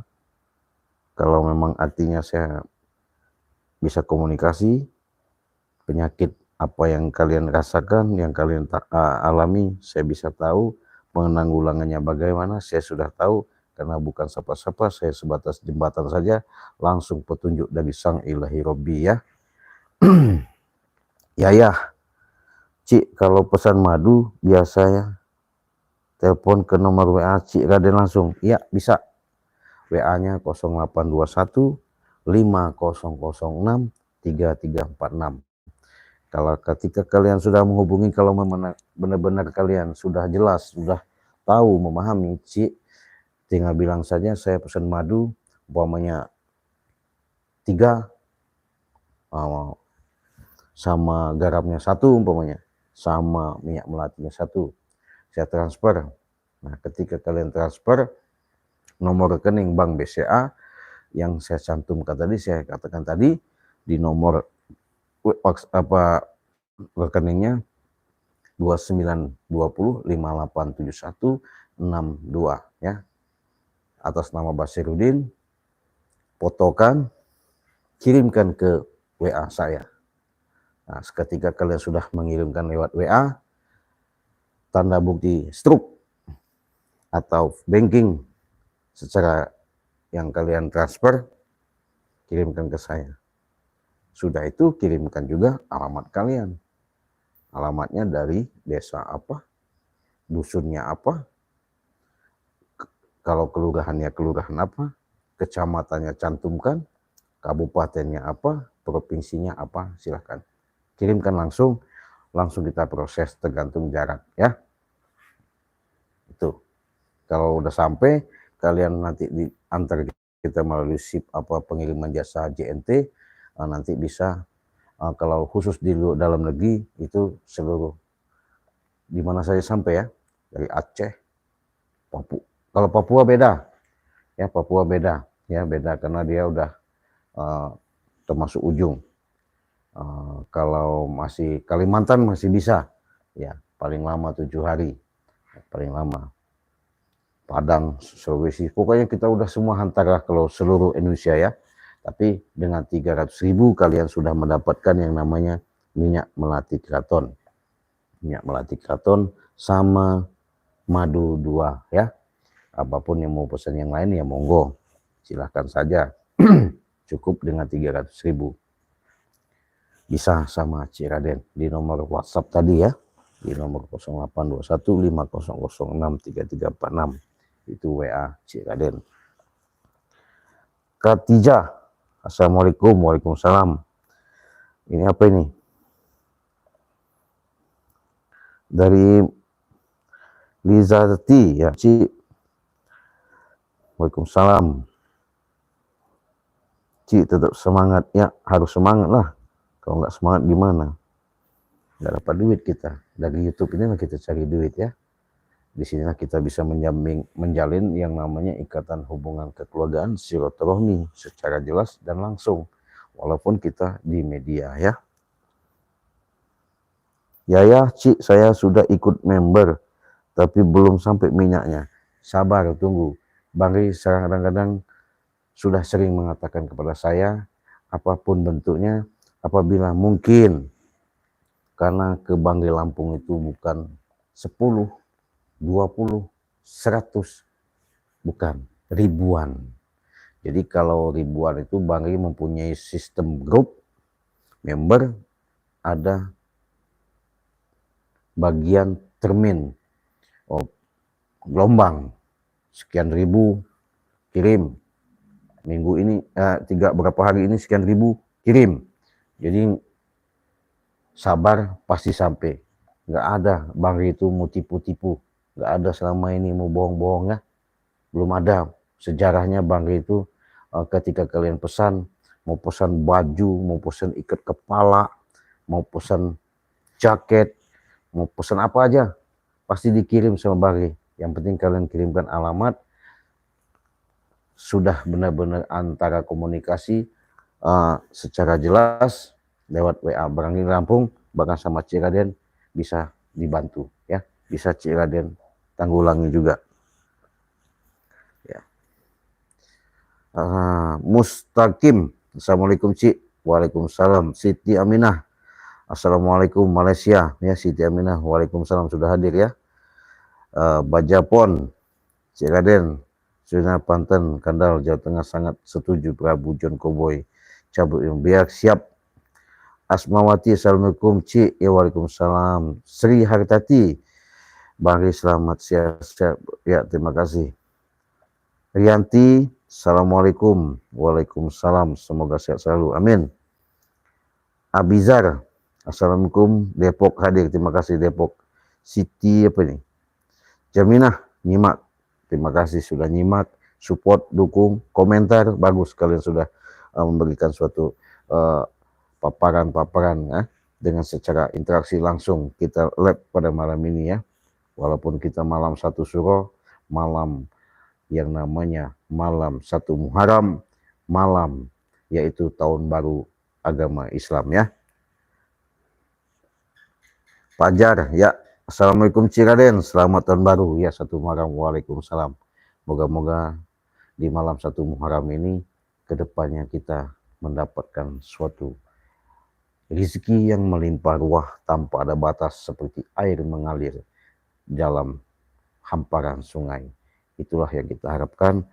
S1: Kalau memang artinya saya bisa komunikasi, penyakit apa yang kalian rasakan, yang kalian alami, saya bisa tahu penanggulangannya bagaimana. Saya sudah tahu, karena bukan siapa-siapa, saya sebatas jembatan saja, langsung petunjuk dari Sang Ilahi Robbi ya. Ya, Cik, kalau pesan madu biasanya telepon ke nomor WA Cik Raden langsung. Ya, bisa. WA-nya 0821 5006 3346. Kalau ketika kalian sudah menghubungi, kalau benar-benar kalian sudah jelas, sudah tahu, memahami, Cik, tinggal bilang saja saya pesan madu, umpamanya 3, sama garamnya 1 umpamanya, sama minyak melatinya 1, saya transfer. Nah, ketika kalian transfer, nomor rekening Bank BCA yang saya cantumkan tadi, saya katakan tadi, di nomor rekeningnya 2920587162 ya, atas nama Basirudin, fotokan, kirimkan ke WA saya. Nah, ketika kalian sudah mengirimkan lewat WA, tanda bukti struk atau banking secara yang kalian transfer, kirimkan ke saya. Sudah itu kirimkan juga alamat kalian. Alamatnya dari desa apa, dusunnya apa, kalau kelurahannya kelurahan apa, kecamatannya cantumkan, kabupatennya apa, provinsinya apa, silahkan. Kirimkan langsung kita proses tergantung jarak ya. Itu. Kalau udah sampai, kalian nanti diantar kita melalui SIP apa pengiriman jasa JNT, nanti bisa, kalau khusus di dalam negeri itu seluruh di mana saja sampai ya, dari Aceh, Papua. Kalau Papua beda ya, Papua beda ya, beda karena dia udah termasuk ujung. Kalau masih Kalimantan masih bisa, ya paling lama 7 hari, paling lama. Padang, Sulawesi, pokoknya kita udah semua hantar lah kalau seluruh Indonesia ya. Tapi dengan 300.000 kalian sudah mendapatkan yang namanya minyak melati keraton. Minyak melati keraton sama madu 2 ya. Apapun yang mau pesan yang lain ya monggo, silahkan saja. Cukup dengan 300.000. Bisa sama Cik Raden di nomor WhatsApp tadi ya, di nomor 082150063346. Itu WA Cik Raden. Katijah, assalamualaikum. Waalaikumsalam. Ini apa ini? Dari Lizati ya Cik. Waalaikumsalam. Cik tetap semangat ya, harus semangat lah. Kalau nggak semangat gimana? Nggak dapat duit kita. Dari YouTube ini kita cari duit ya. Di sinilah kita bisa menjalin yang namanya ikatan hubungan kekeluargaan silaturahmi secara jelas dan langsung, walaupun kita di media ya. Ya Cik, saya sudah ikut member tapi belum sampai minyaknya. Sabar, tunggu. Bang Ri kadang-kadang sudah sering mengatakan kepada saya, apapun bentuknya, apabila mungkin, karena ke Bang Ri Lampung itu bukan 10, 20, 100, bukan, ribuan. Jadi kalau ribuan itu Bang Ri mempunyai sistem grup, member, ada bagian termin, gelombang, sekian ribu, kirim. Minggu ini, berapa hari ini sekian ribu, kirim. Jadi sabar pasti sampai. Nggak ada Bang Ri itu mau tipu-tipu. Nggak ada selama ini mau bohong-bohong ya. Belum ada. Sejarahnya Bang Ri itu ketika kalian pesan, mau pesan baju, mau pesan ikat kepala, mau pesan jaket, mau pesan apa aja, pasti dikirim sama Bang Ri. Yang penting kalian kirimkan alamat, sudah benar-benar antara komunikasi secara jelas lewat WA Bang Ri Lampung, bahkan sama Cik Raden bisa dibantu ya, bisa Cik Raden tanggulangi juga ya. Mustaqim, assalamualaikum Cik. Waalaikumsalam. Siti Aminah, assalamualaikum Malaysia ya. Siti Aminah, waalaikumsalam, sudah hadir ya. Bajapon, Cik Raden, Sudah Panten, Kandal, Jawa Tengah, sangat setuju Prabu John Koboy cabut biar siap. Asmawati, assalamualaikum Cik. Ya, waalaikumsalam. Sri Haritati, Bang Ri selamat siap-siap ya, terima kasih. Rianti, assalamualaikum. Waalaikumsalam, semoga sehat selalu, amin. Abizar, assalamualaikum, Depok hadir, terima kasih Depok. Siti apa ini? Jaminah, nyimak, terima kasih sudah nyimak, support, dukung, komentar, bagus kalian sudah memberikan suatu paparan-paparan ya, dengan secara interaksi langsung kita live pada malam ini ya. Walaupun kita malam 1 Syuro, malam yang namanya malam 1 Muharram, malam yaitu tahun baru agama Islam ya. Fajar ya, assalamualaikum Cik Raden, selamat tahun baru ya, 1 Muharram. Waalaikumsalam. Moga-moga di malam 1 Muharram ini kedepannya kita mendapatkan suatu rezeki yang melimpah ruah tanpa ada batas, seperti air mengalir dalam hamparan sungai. Itulah yang kita harapkan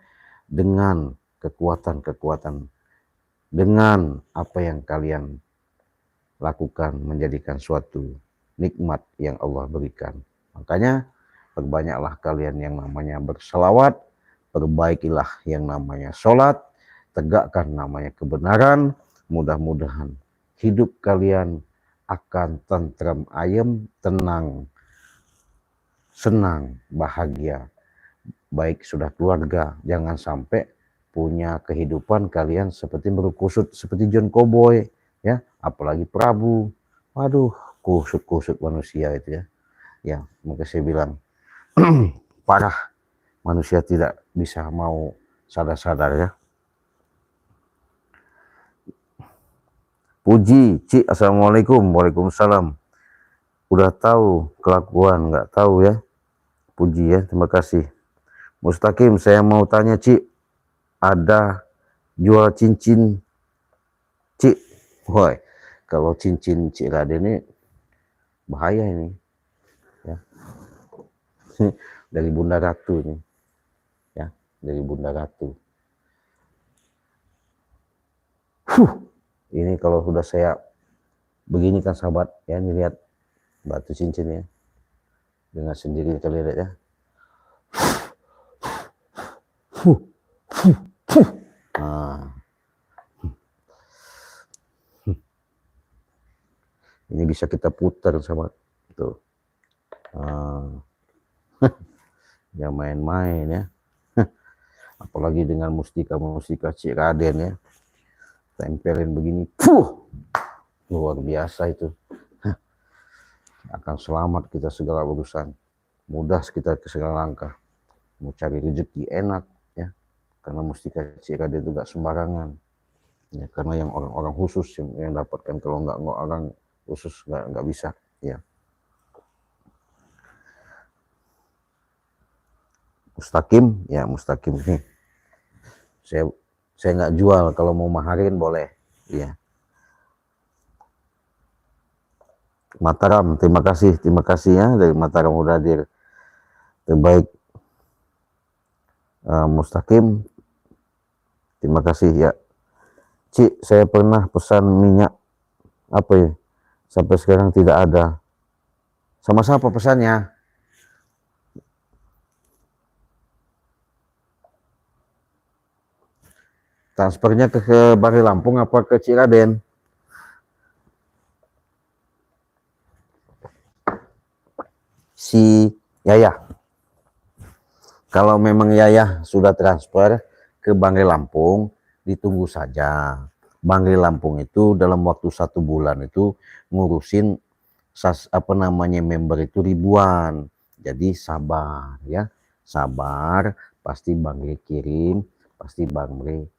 S1: dengan kekuatan-kekuatan, dengan apa yang kalian lakukan, menjadikan suatu nikmat yang Allah berikan. Makanya perbanyaklah kalian yang namanya berselawat, perbaikilah yang namanya sholat, tegakkan namanya kebenaran. Mudah-mudahan hidup kalian akan tentram, ayem, tenang, senang, bahagia. Baik sudah keluarga, jangan sampai punya kehidupan kalian seperti berkusut seperti John Koboy ya, apalagi Prabu. Waduh, kusut-kusut manusia itu ya. Ya, maka saya bilang parah, manusia tidak bisa mau sadar-sadar ya. Puji, Cik, assalamualaikum, waalaikumsalam. Udah tahu kelakuan, nggak tahu ya. Puji ya, terima kasih. Mustaqim, saya mau tanya Cik, ada jual cincin Cik? Woi, kalau cincin Cik Raden ini bahaya ini, ya. Dari Bunda Ratu ini, ya, dari Bunda Ratu. Ini kalau sudah saya begini kan sahabat, ya, ini lihat batu cincinnya, dengan sendiri kalian lihat ya. Nah, ini bisa kita putar sama tuh. Ya main-main ya. Apalagi dengan mustika Cik Raden ya. Tempelin begini, luar biasa itu. Akan selamat kita segala urusan, mudah kita ke segala langkah. Mau cari rezeki enak ya, karena mustika Cik Raden itu gak sembarangan ya, karena yang orang-orang khusus yang dapatkan, kalau nggak orang khusus nggak bisa ya. Mustaqim ya, Mustaqim nih, saya nggak jual, kalau mau maharin boleh ya. Mataram, terima kasih ya, dari Mataram udah hadir, terbaik. Mustaqim, terima kasih ya. Cik, saya pernah pesan minyak apa ya, sampai sekarang tidak ada. Sama siapa pesannya? Transfernya ke Bari Lampung apa ke Cik Raden? Si Yayah. Kalau memang Yayah sudah transfer ke Bangli Lampung, ditunggu saja. Bangli Lampung itu dalam waktu 1 bulan itu ngurusin member itu ribuan. Jadi sabar ya, sabar, pasti Bangli kirim, pasti Bangli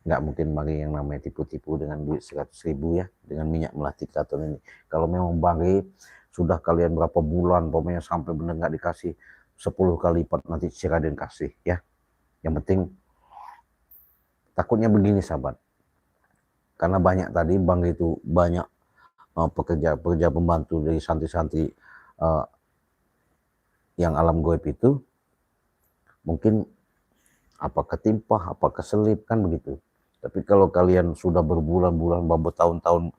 S1: nggak mungkin Bangli yang namanya tipu-tipu dengan duit 100.000 ya, dengan minyak melati karton ini. Kalau memang Bangli sudah kalian berapa bulan, pokoknya sampai benar nggak dikasih 10 kali lipat, nanti Cik Raden kasih ya. Yang penting, takutnya begini sahabat, karena banyak tadi Bangli itu banyak pekerja pembantu dari santri-santri yang alam goib itu, mungkin apa ketimpah, apa keselip kan begitu. Tapi kalau kalian sudah berbulan-bulan, bertahun-tahun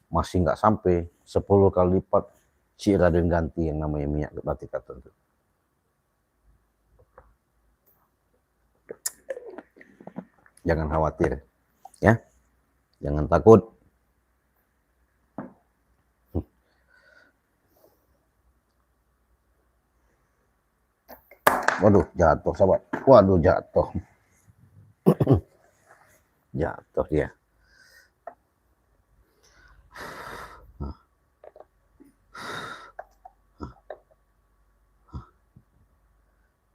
S1: masih nggak sampai 10 kali lipat, Cik Raden ganti yang namanya minyak melati karton itu. Jangan khawatir ya, jangan takut. Waduh, jatuh sahabat. Waduh, jatuh. Jatuh dia.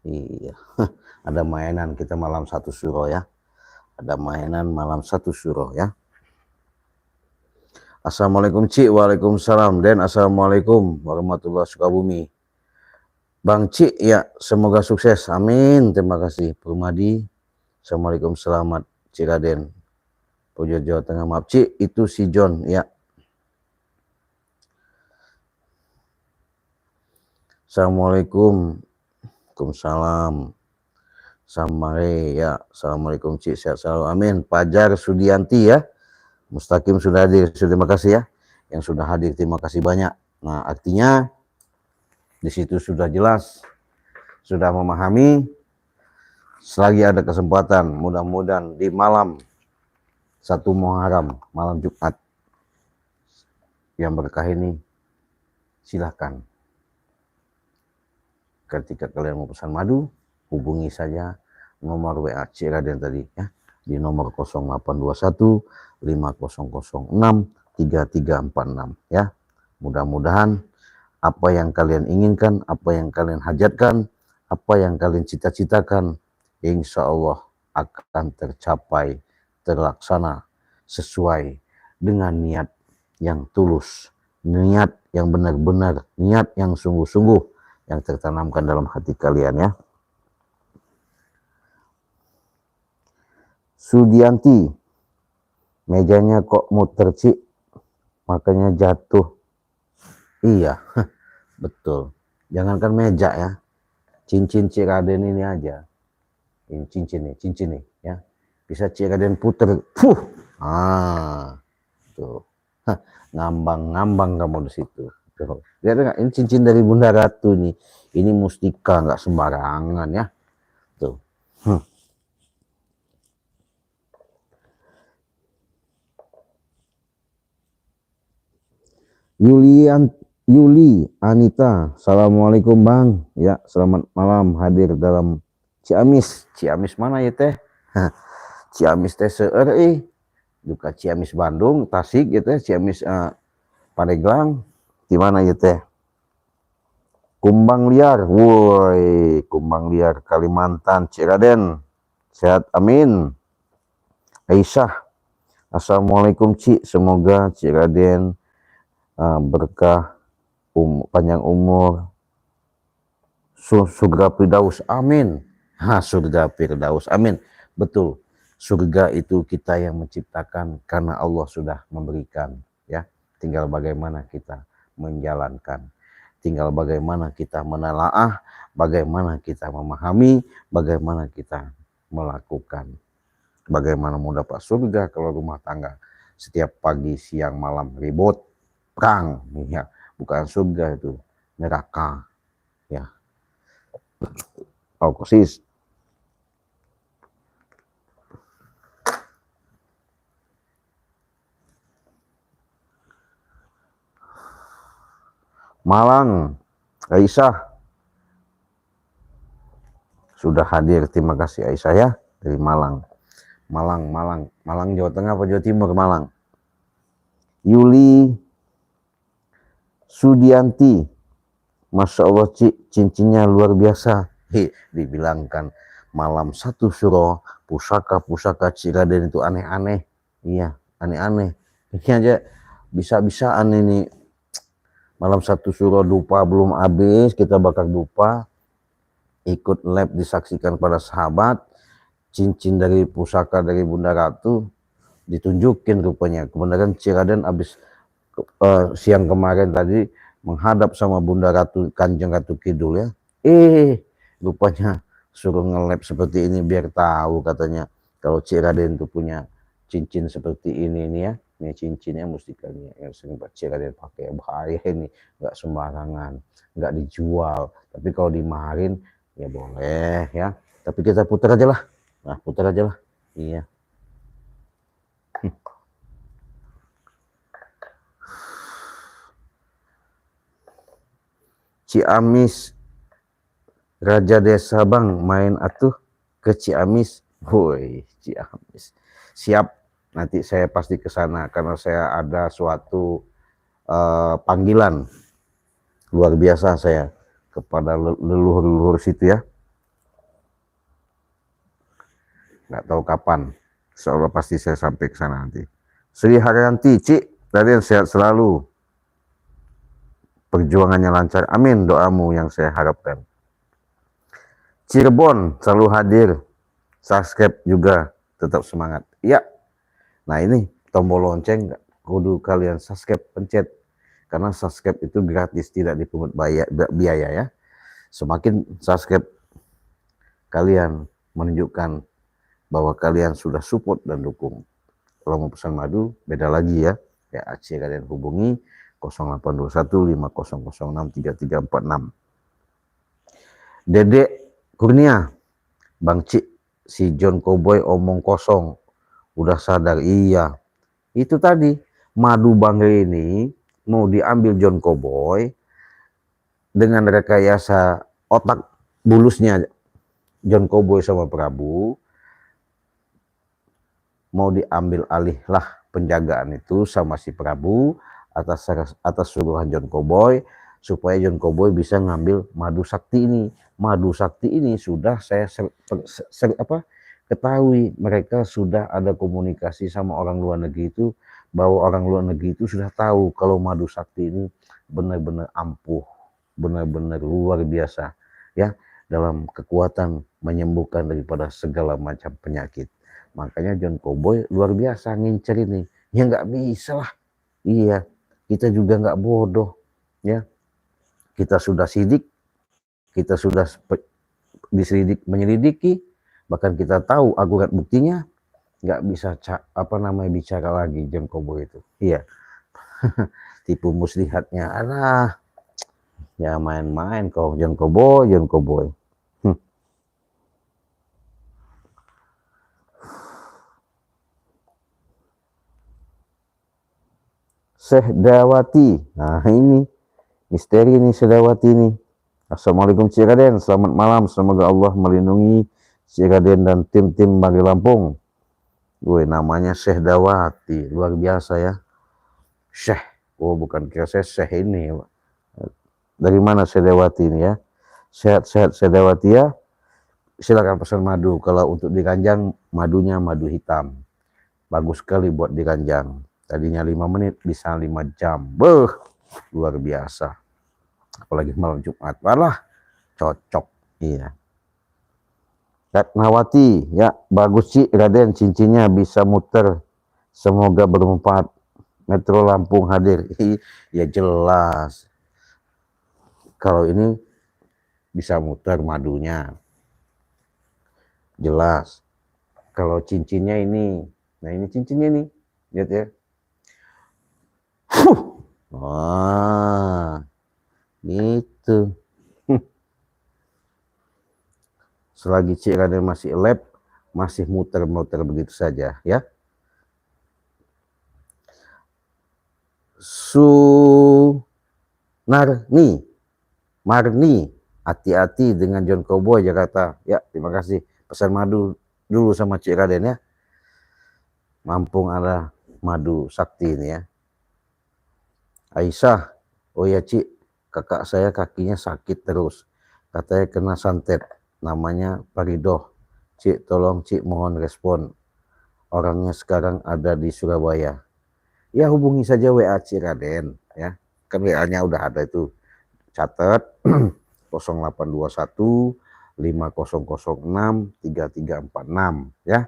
S1: Iya. Ada mainan kita malam 1 Syuro ya. Ada mainan malam 1 Syuro ya. Assalamualaikum Cik, waalaikumsalam. Dan assalamualaikum warahmatullahi wabarakatuh. Bang Cik, ya semoga sukses, amin, terima kasih. Permadi, assalamualaikum, selamat Cik Raden, Pojok Jawa Tengah, maaf Cik, itu si John ya. Assalamualaikum, waalaikumsalam, Samare ya, assalamualaikum Cik, sehat selalu, amin. Pajar Sudianti ya, Mustaqim sudah hadir, terima kasih ya, yang sudah hadir, terima kasih banyak. Nah artinya di situ sudah jelas, sudah memahami. Selagi ada kesempatan, mudah-mudahan di malam 1 Muharram, malam Jumat yang berkah ini, silahkan. Ketika kalian mau pesan madu, hubungi saja nomor WA Cik Raden tadi ya, di nomor 0821 500 3346 ya. Mudah-mudahan apa yang kalian inginkan, apa yang kalian hajatkan, apa yang kalian cita-citakan, insya Allah akan tercapai terlaksana sesuai dengan niat yang tulus, niat yang benar-benar, niat yang sungguh-sungguh yang tertanamkan dalam hati kalian ya. Sudianti, mejanya kok muter Cik, makanya jatuh. Iya, betul. Jangankan meja ya, cincin Cik Raden ini aja. Ini cincin nih ya. Bisa Cik Raden puter, tuh. Ngambang-ngambang kamu di situ. Tuh. Lihat enggak? Ini cincin dari Bunda Ratu nih. Ini mustika, nggak sembarangan ya. Tuh. Yuli Anita, assalamualaikum Bang. Ya, selamat malam hadir dalam Ciamis. Ciamis mana ya teh? Ciamis teh seueur duka Ciamis Bandung, Tasik gitu ya, Ciamis Pandeglang. Di mana ya teh? Kumbang Liar, woi, Kumbang Liar Kalimantan, Cik Raden. Sehat amin. Aisyah, assalamualaikum Cik, semoga Cik Raden berkah, panjang umur, surga Firdaus, amin. Surga Firdaus, amin. Betul, surga itu kita yang menciptakan karena Allah sudah memberikan ya. Tinggal bagaimana kita menjalankan, tinggal bagaimana kita menelaah, bagaimana kita memahami, bagaimana kita melakukan. Bagaimana mau dapat surga kalau rumah tangga setiap pagi, siang, malam ribut, perang, ya, bukan surga itu, neraka, ya. Sis. Malang, Aisyah sudah hadir, terima kasih Aisyah ya, dari Malang, Jawa Tengah apa Jawa Timur? Malang. Yuli Sudianti, Masya Allah Cik, cincinnya luar biasa. Dibilangkan malam 1 Syuro, pusaka Cik Raden itu aneh-aneh. Iya, aneh-aneh. Ini aja bisa-bisaan ini. Malam 1 Syuro dupa belum habis, kita bakar dupa. Ikut lab disaksikan pada sahabat. Cincin dari pusaka dari Bunda Ratu ditunjukin rupanya. Kebenaran Cik Raden habis siang kemarin tadi menghadap sama Bunda Ratu, Kanjeng Ratu Kidul ya. Rupanya suruh nge-lab seperti ini biar tahu katanya kalau Cik Raden itu punya cincin seperti ini nih ya. Ini cincinnya mustikanya yang sering Cik Raden pakai, bahaya ini, nggak sembarangan, nggak dijual. Tapi kalau dimaharin ya boleh ya. Tapi kita putar aja lah. Nah, putar aja lah. Iya. Ciamis, Raja Desa Bang, main atuh ke Ciamis. Woi, Ciamis. Siap, nanti saya pasti ke sana karena saya ada suatu panggilan luar biasa saya kepada leluhur-leluhur situ ya. Nggak tahu kapan, insyaallah pasti saya sampai ke sana nanti. Sri Haryanti, Cik, Raden sehat selalu. Perjuangannya lancar, amin, doamu yang saya harapkan. Cirebon selalu hadir, subscribe juga, tetap semangat. Ya, nah ini tombol lonceng kudu kalian subscribe, pencet, karena subscribe itu gratis, tidak dipungut biaya ya. Semakin subscribe kalian menunjukkan bahwa kalian sudah support dan dukung. Kalau mau pesan madu beda lagi ya, Aceh kalian hubungi 082150063346. Dedek Kurnia, Bang Cik, si John Cowboy omong kosong, udah sadar. Iya, itu tadi madu bangre ini mau diambil John Cowboy dengan rekayasa otak bulusnya John Cowboy sama Prabu, mau diambil alih lah penjagaan itu sama si Prabu atas suruhan John Cowboy, supaya John Cowboy bisa ngambil madu sakti ini. Madu sakti ini sudah saya ketahui mereka sudah ada komunikasi sama orang luar negeri itu, bahwa orang luar negeri itu sudah tahu kalau madu sakti ini benar-benar ampuh, benar-benar luar biasa ya dalam kekuatan menyembuhkan daripada segala macam penyakit. Makanya John Cowboy luar biasa ngincer ini. Ya nggak bisa lah. Iya, kita juga nggak bodoh ya. Kita sudah sidik, kita sudah menyelidiki, bahkan kita tahu akurat buktinya, nggak bisa bicara lagi John Cowboy itu. Iya. Tipu muslihatnya, alah, ya main-main kau John Cowboy. Syekh Dawati, nah ini misteri nih Syekh Dawati nih. Assalamualaikum Cik Raden, selamat malam, semoga Allah melindungi Cik Raden dan tim-tim Bagi Lampung. Gue namanya Syekh Dawati, luar biasa ya. Syekh, oh bukan kira saya Syekh ini. Dari mana Syekh Dawati ini ya? Sehat-sehat Syekh Dawati ya. Silakan pesan madu. Kalau untuk diranjang, madunya madu hitam. Bagus sekali buat diranjang. Tadinya 5 menit, bisa 5 jam. Beuh, luar biasa. Apalagi malam Jumat. Walah, cocok. Iya. Ratnawati, ya bagus Cik Raden, cincinnya bisa muter. Semoga bermanfaat. Metro Lampung hadir. Ya jelas. Kalau ini bisa muter madunya. Jelas. Kalau cincinnya ini, nah ini cincinnya nih, lihat ya. Wah, gitu. Selagi Cik Raden masih lab, masih muter-muter begitu saja ya. Marni, hati-hati dengan John Cowboy Jakarta. Ya, terima kasih. Pesan madu dulu sama Cik Raden ya. Lampung ada madu sakti ini ya. Aisyah, oh ya Cik, kakak saya kakinya sakit terus. Katanya kena santet, namanya Paridoh. Cik, tolong Cik mohon respon. Orangnya sekarang ada di Surabaya. Ya hubungi saja WA Cik Raden ya. Kan WA-nya udah ada itu. Catat 0821 5006 3346 ya.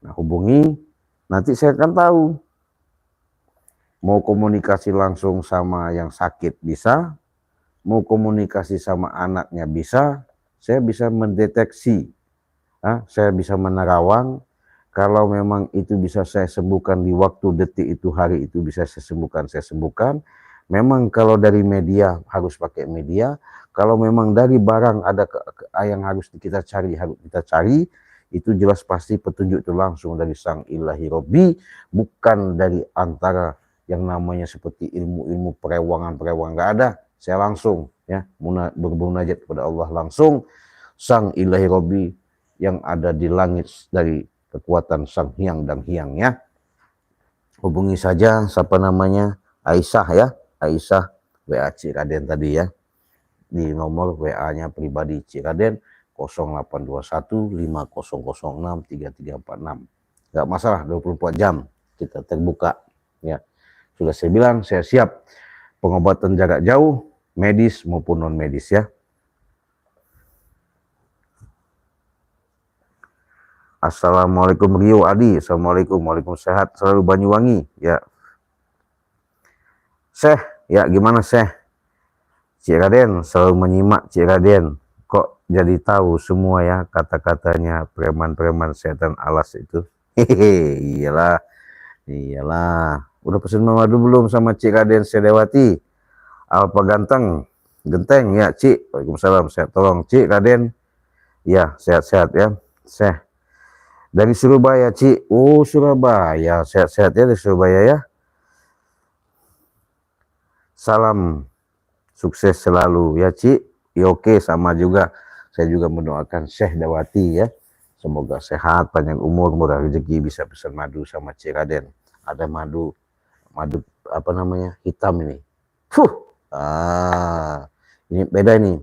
S1: Nah, hubungi, nanti saya akan tahu. Mau komunikasi langsung sama yang sakit bisa, mau komunikasi sama anaknya bisa, saya bisa mendeteksi, saya bisa menerawang. Kalau memang itu bisa saya sembuhkan di waktu, detik itu, hari itu bisa saya sembuhkan. Memang kalau dari media harus pakai media, kalau memang dari barang ada yang harus kita cari, itu jelas pasti petunjuk itu langsung dari Sang Ilahi Robbi, bukan dari antara yang namanya seperti ilmu-ilmu perewangan nggak ada. Saya langsung ya bermunajat kepada Allah langsung, Sang Ilahi Robbi yang ada di langit dari kekuatan Sang Hyang dan Hyang ya. Hubungi saja siapa namanya, Aisyah ya, Aisyah WA Cik Raden tadi ya, di nomor WA-nya pribadi Cik Raden 0821 5006 3346. Nggak masalah, 24 jam kita terbuka ya. Sudah saya bilang, saya siap pengobatan jarak jauh, medis maupun non medis ya. Assalamualaikum Rio Adi, Assalamualaikum, waalaikumsalam, selalu Banyuwangi ya. Syekh, ya gimana Syekh? Cik Raden selalu menyimak Cik Raden. Kok jadi tahu semua ya kata-katanya preman-preman setan alas itu? Hehehe, iyalah. Udah pesen madu belum sama Cik Raden Sedewati? Apa genteng ya Cik? Waalaikumsalam, saya tolong Cik Raden. Ya, sehat-sehat ya. Syekh. Dari Surabaya Cik. Oh Surabaya, sehat-sehat ya dari Surabaya ya. Salam sukses selalu ya Cik. Ya oke, sama juga. Saya juga mendoakan Syekh Dawati ya. Semoga sehat, panjang umur, murah rezeki, bisa pesan madu sama Cik Raden. Ada madu apa namanya, hitam ini. Ini beda ini.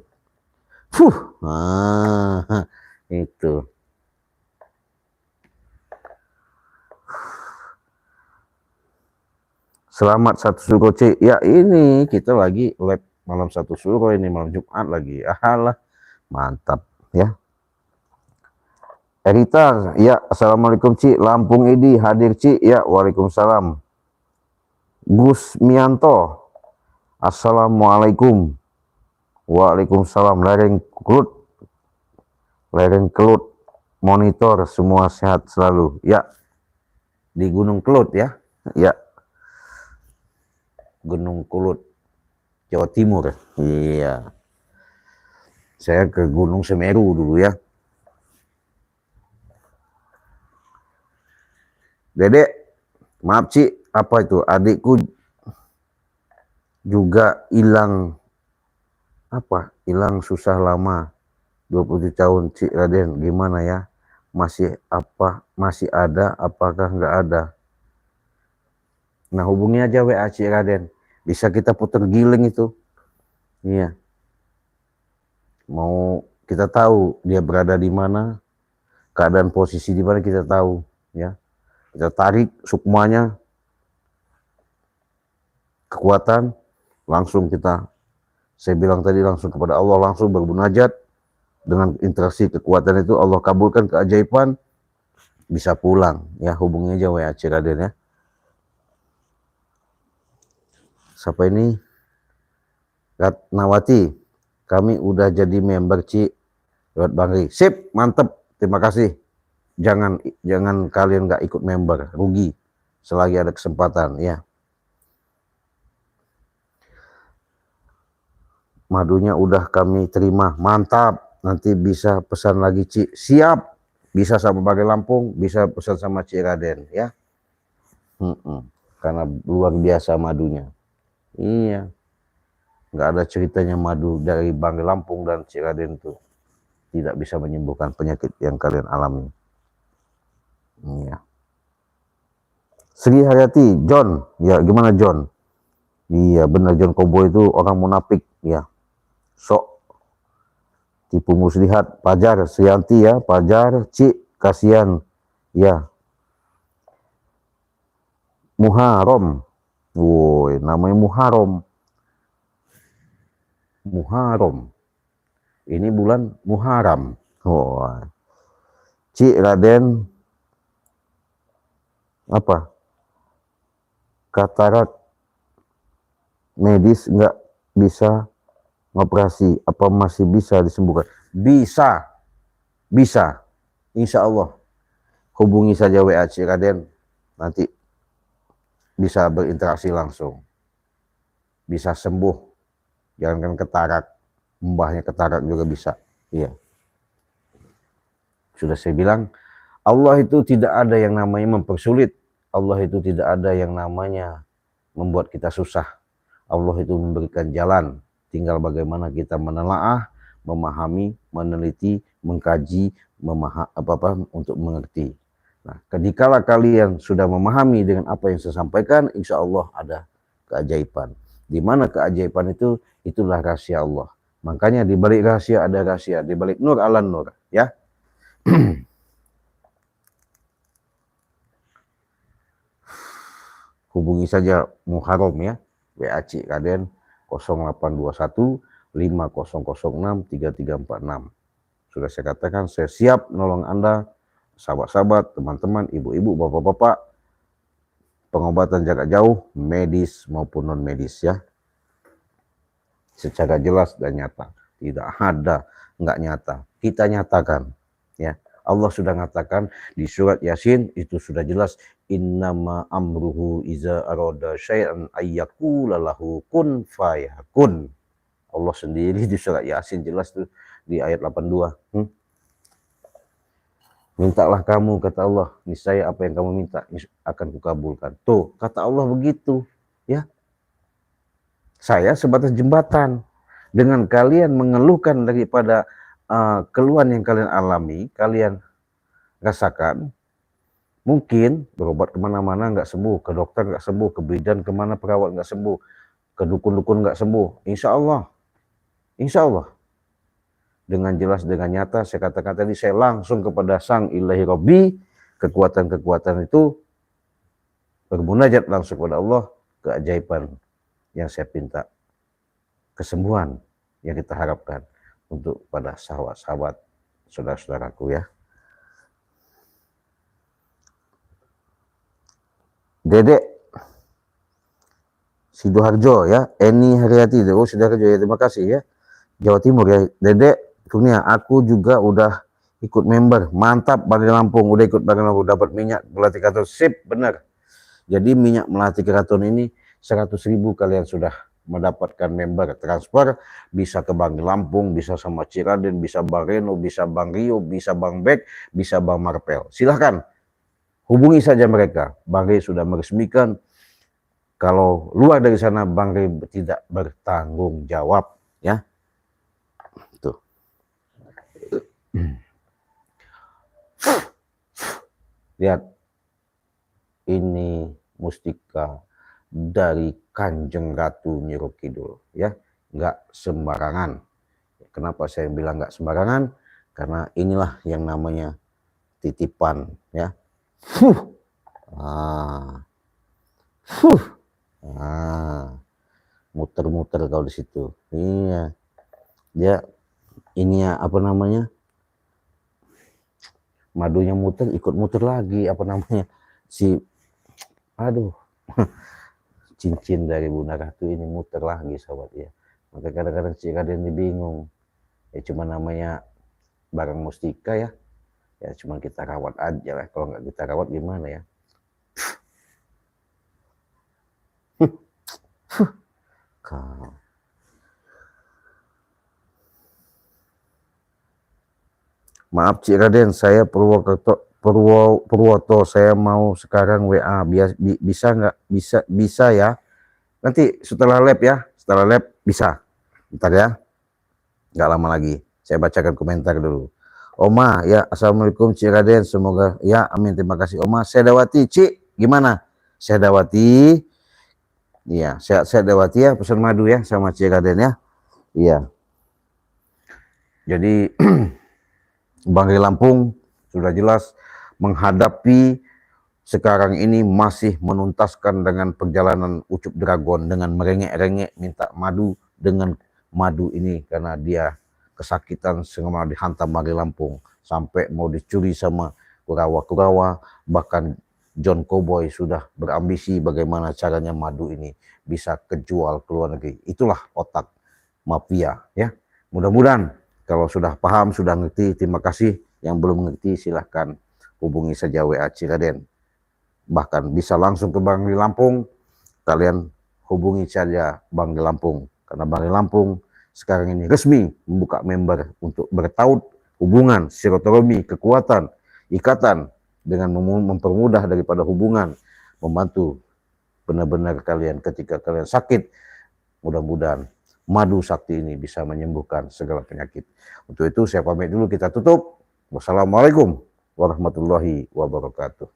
S1: Itu. Selamat satu syuro C. Ya ini kita lagi live malam satu syuro ini, malam Jumat lagi. Alah, mantap ya. Erita, ya assalamualaikum Ci. Lampung Idi hadir Ci. Ya waalaikumsalam. Gus Mianto, assalamualaikum. Waalaikumsalam. Lereng Kelut, monitor semua sehat selalu. Ya di Gunung Kelut ya. Ya Gunung Kelut, Jawa Timur. Iya. Saya ke Gunung Semeru dulu ya. Dedek, maaf Ci, apa itu? Adikku juga hilang susah lama. 27 tahun Ci Raden, gimana ya? Masih ada, apakah nggak ada? Nah hubungi aja WA Ci Raden. Bisa kita putar giling itu. Iya. Mau kita tahu dia berada di mana, keadaan posisi di mana kita tahu ya. Kita tarik sukmanya, kekuatan, langsung saya bilang tadi langsung kepada Allah, langsung bermunajat, dengan interaksi kekuatan itu Allah kabulkan keajaiban, bisa pulang ya. Hubungi aja WA Raden ya. Siapa ini? Ratnawati, kami udah jadi member Ci lewat Bangri. Sip, mantep, terima kasih. Jangan kalian nggak ikut member, rugi selagi ada kesempatan ya. Madunya udah kami terima, mantap. Nanti bisa pesan lagi Ci. Siap, bisa sama Bagai Lampung, bisa pesan sama Ci Raden ya. Karena luar biasa madunya. Iya, nggak ada ceritanya madu dari Bagai Lampung dan Ci Raden itu tidak bisa menyembuhkan penyakit yang kalian alami. Iya. Sri Haryati, John, ya gimana John? Iya benar, John Kobo itu orang munafik ya. Sok tipu muslihat. Pajar Srianti ya, Pajar Ci, kasihan ya. Muharram, woi namanya Muharram, ini bulan Muharram. Oh, Ci Raden apa? Katarak medis nggak bisa ngoperasi, apa masih bisa disembuhkan? Bisa, insya Allah. Hubungi saja WA Ci Raden, nanti bisa berinteraksi langsung, bisa sembuh. Jangankan katarak, mbahnya katarak juga bisa. Iya. Sudah saya bilang, Allah itu tidak ada yang namanya mempersulit. Allah itu tidak ada yang namanya membuat kita susah. Allah itu memberikan jalan. Tinggal bagaimana kita menelaah, memahami, meneliti, mengkaji, untuk mengerti. Nah, ketika kalian sudah memahami dengan apa yang saya sampaikan, insya Allah ada keajaiban. Di mana keajaiban itu? Itulah rahasia Allah. Makanya di balik rahasia ada rahasia, di balik nur ala nur, ya. Hubungi saja Muharram ya, WA Ci Raden 0821 5006 3346. Sudah saya katakan, saya siap nolong Anda, sahabat-sahabat, teman-teman, ibu-ibu, bapak-bapak, pengobatan jarak jauh, medis maupun non medis ya. Secara jelas dan nyata. Tidak ada nggak nyata. Kita nyatakan ya. Allah sudah mengatakan di surat Yasin, itu sudah jelas, innama amruhu iza arada syai'an ayyakula lahu kun fayakun. Allah sendiri di surat Yasin jelas tuh di ayat 82. Mintalah kamu, kata Allah, niscaya apa yang kamu minta akan kukabulkan. Tuh, kata Allah begitu ya. Saya sebatas jembatan. Dengan kalian mengeluhkan daripada keluhan yang kalian alami, kalian rasakan, mungkin berobat kemana-mana nggak sembuh, ke dokter nggak sembuh, ke bidan kemana perawat nggak sembuh, ke dukun-dukun nggak sembuh. Insya Allah, dengan jelas, dengan nyata, saya katakan tadi, saya langsung kepada Sang Ilahi Rabbi, kekuatan-kekuatan itu bermunajat langsung kepada Allah, keajaiban yang saya pinta, kesembuhan yang kita harapkan untuk pada sahabat-sahabat, saudara-saudaraku ya. Dedek Sidoarjo ya, Eni Haryati, oh Sidoarjo ya, terima kasih ya, Jawa Timur ya. Dedek Kurnia, aku juga udah ikut member, mantap Bang Lampung, udah ikut Bang Lampung, dapat minyak melatih keraton, sip, bener. Jadi minyak melatih keraton ini 100.000 kalian sudah mendapatkan member, transfer, bisa ke Bang Lampung, bisa sama Ciraden, bisa Bang Reno, bisa Bang Rio, bisa Bang Bek, bisa Bang Marpel. Silahkan hubungi saja mereka. Bang Rio sudah meresmikan. Kalau luar dari sana Bang Rio tidak bertanggung jawab ya. Tuh. Lihat, ini mustika dari Kanjeng Ratu Nyiro Kidul ya, nggak sembarangan. Kenapa saya bilang nggak sembarangan? Karena inilah yang namanya titipan ya. Muter-muter kalau di situ. Iya. Dia ini ya, apa namanya? Madunya muter, ikut muter lagi, apa namanya? Aduh. Cincin dari Bunda Ratu ini muter lagi sahabat ya. Maka kadang-kadang Ciraden bingung. Ya cuma namanya barang mustika ya. Ya cuma kita rawat aja lah. Kalau nggak kita rawat gimana ya? Maaf Ciraden, saya Purwoto, saya mau sekarang WA, bisa nggak? Bisa ya. Nanti setelah lab ya, setelah lab bisa. Bentar ya, nggak lama lagi. Saya bacakan komentar dulu. Oma, ya Assalamualaikum Ciraden, semoga ya, amin, terima kasih Oma. Sedawati, Cik, gimana? Sedawati, iya, Sedawati ya, pesan madu ya sama Ciraden ya. Iya. Jadi Bang Lampung sudah jelas menghadapi sekarang ini masih menuntaskan dengan perjalanan Ucup Dragon dengan merengek-rengek minta madu dengan madu ini karena dia kesakitan selama dihantam Bang Lampung sampai mau dicuri sama Kurawa-Kurawa, bahkan John Cowboy sudah berambisi bagaimana caranya madu ini bisa kejual ke luar negeri. Itulah otak mafia ya. Mudah-mudahan kalau sudah paham, sudah ngerti, terima kasih. Yang belum ngerti silahkan hubungi saja WA Ciraden. Bahkan bisa langsung ke Bang Lampung, kalian hubungi saja Bang Lampung. Karena Bang Lampung sekarang ini resmi membuka member untuk bertaut hubungan, silaturahmi, kekuatan, ikatan dengan mempermudah daripada hubungan, membantu benar-benar kalian ketika kalian sakit. Mudah-mudahan madu sakti ini bisa menyembuhkan segala penyakit. Untuk itu saya pamit dulu, kita tutup. Wassalamualaikum warahmatullahi wabarakatuh.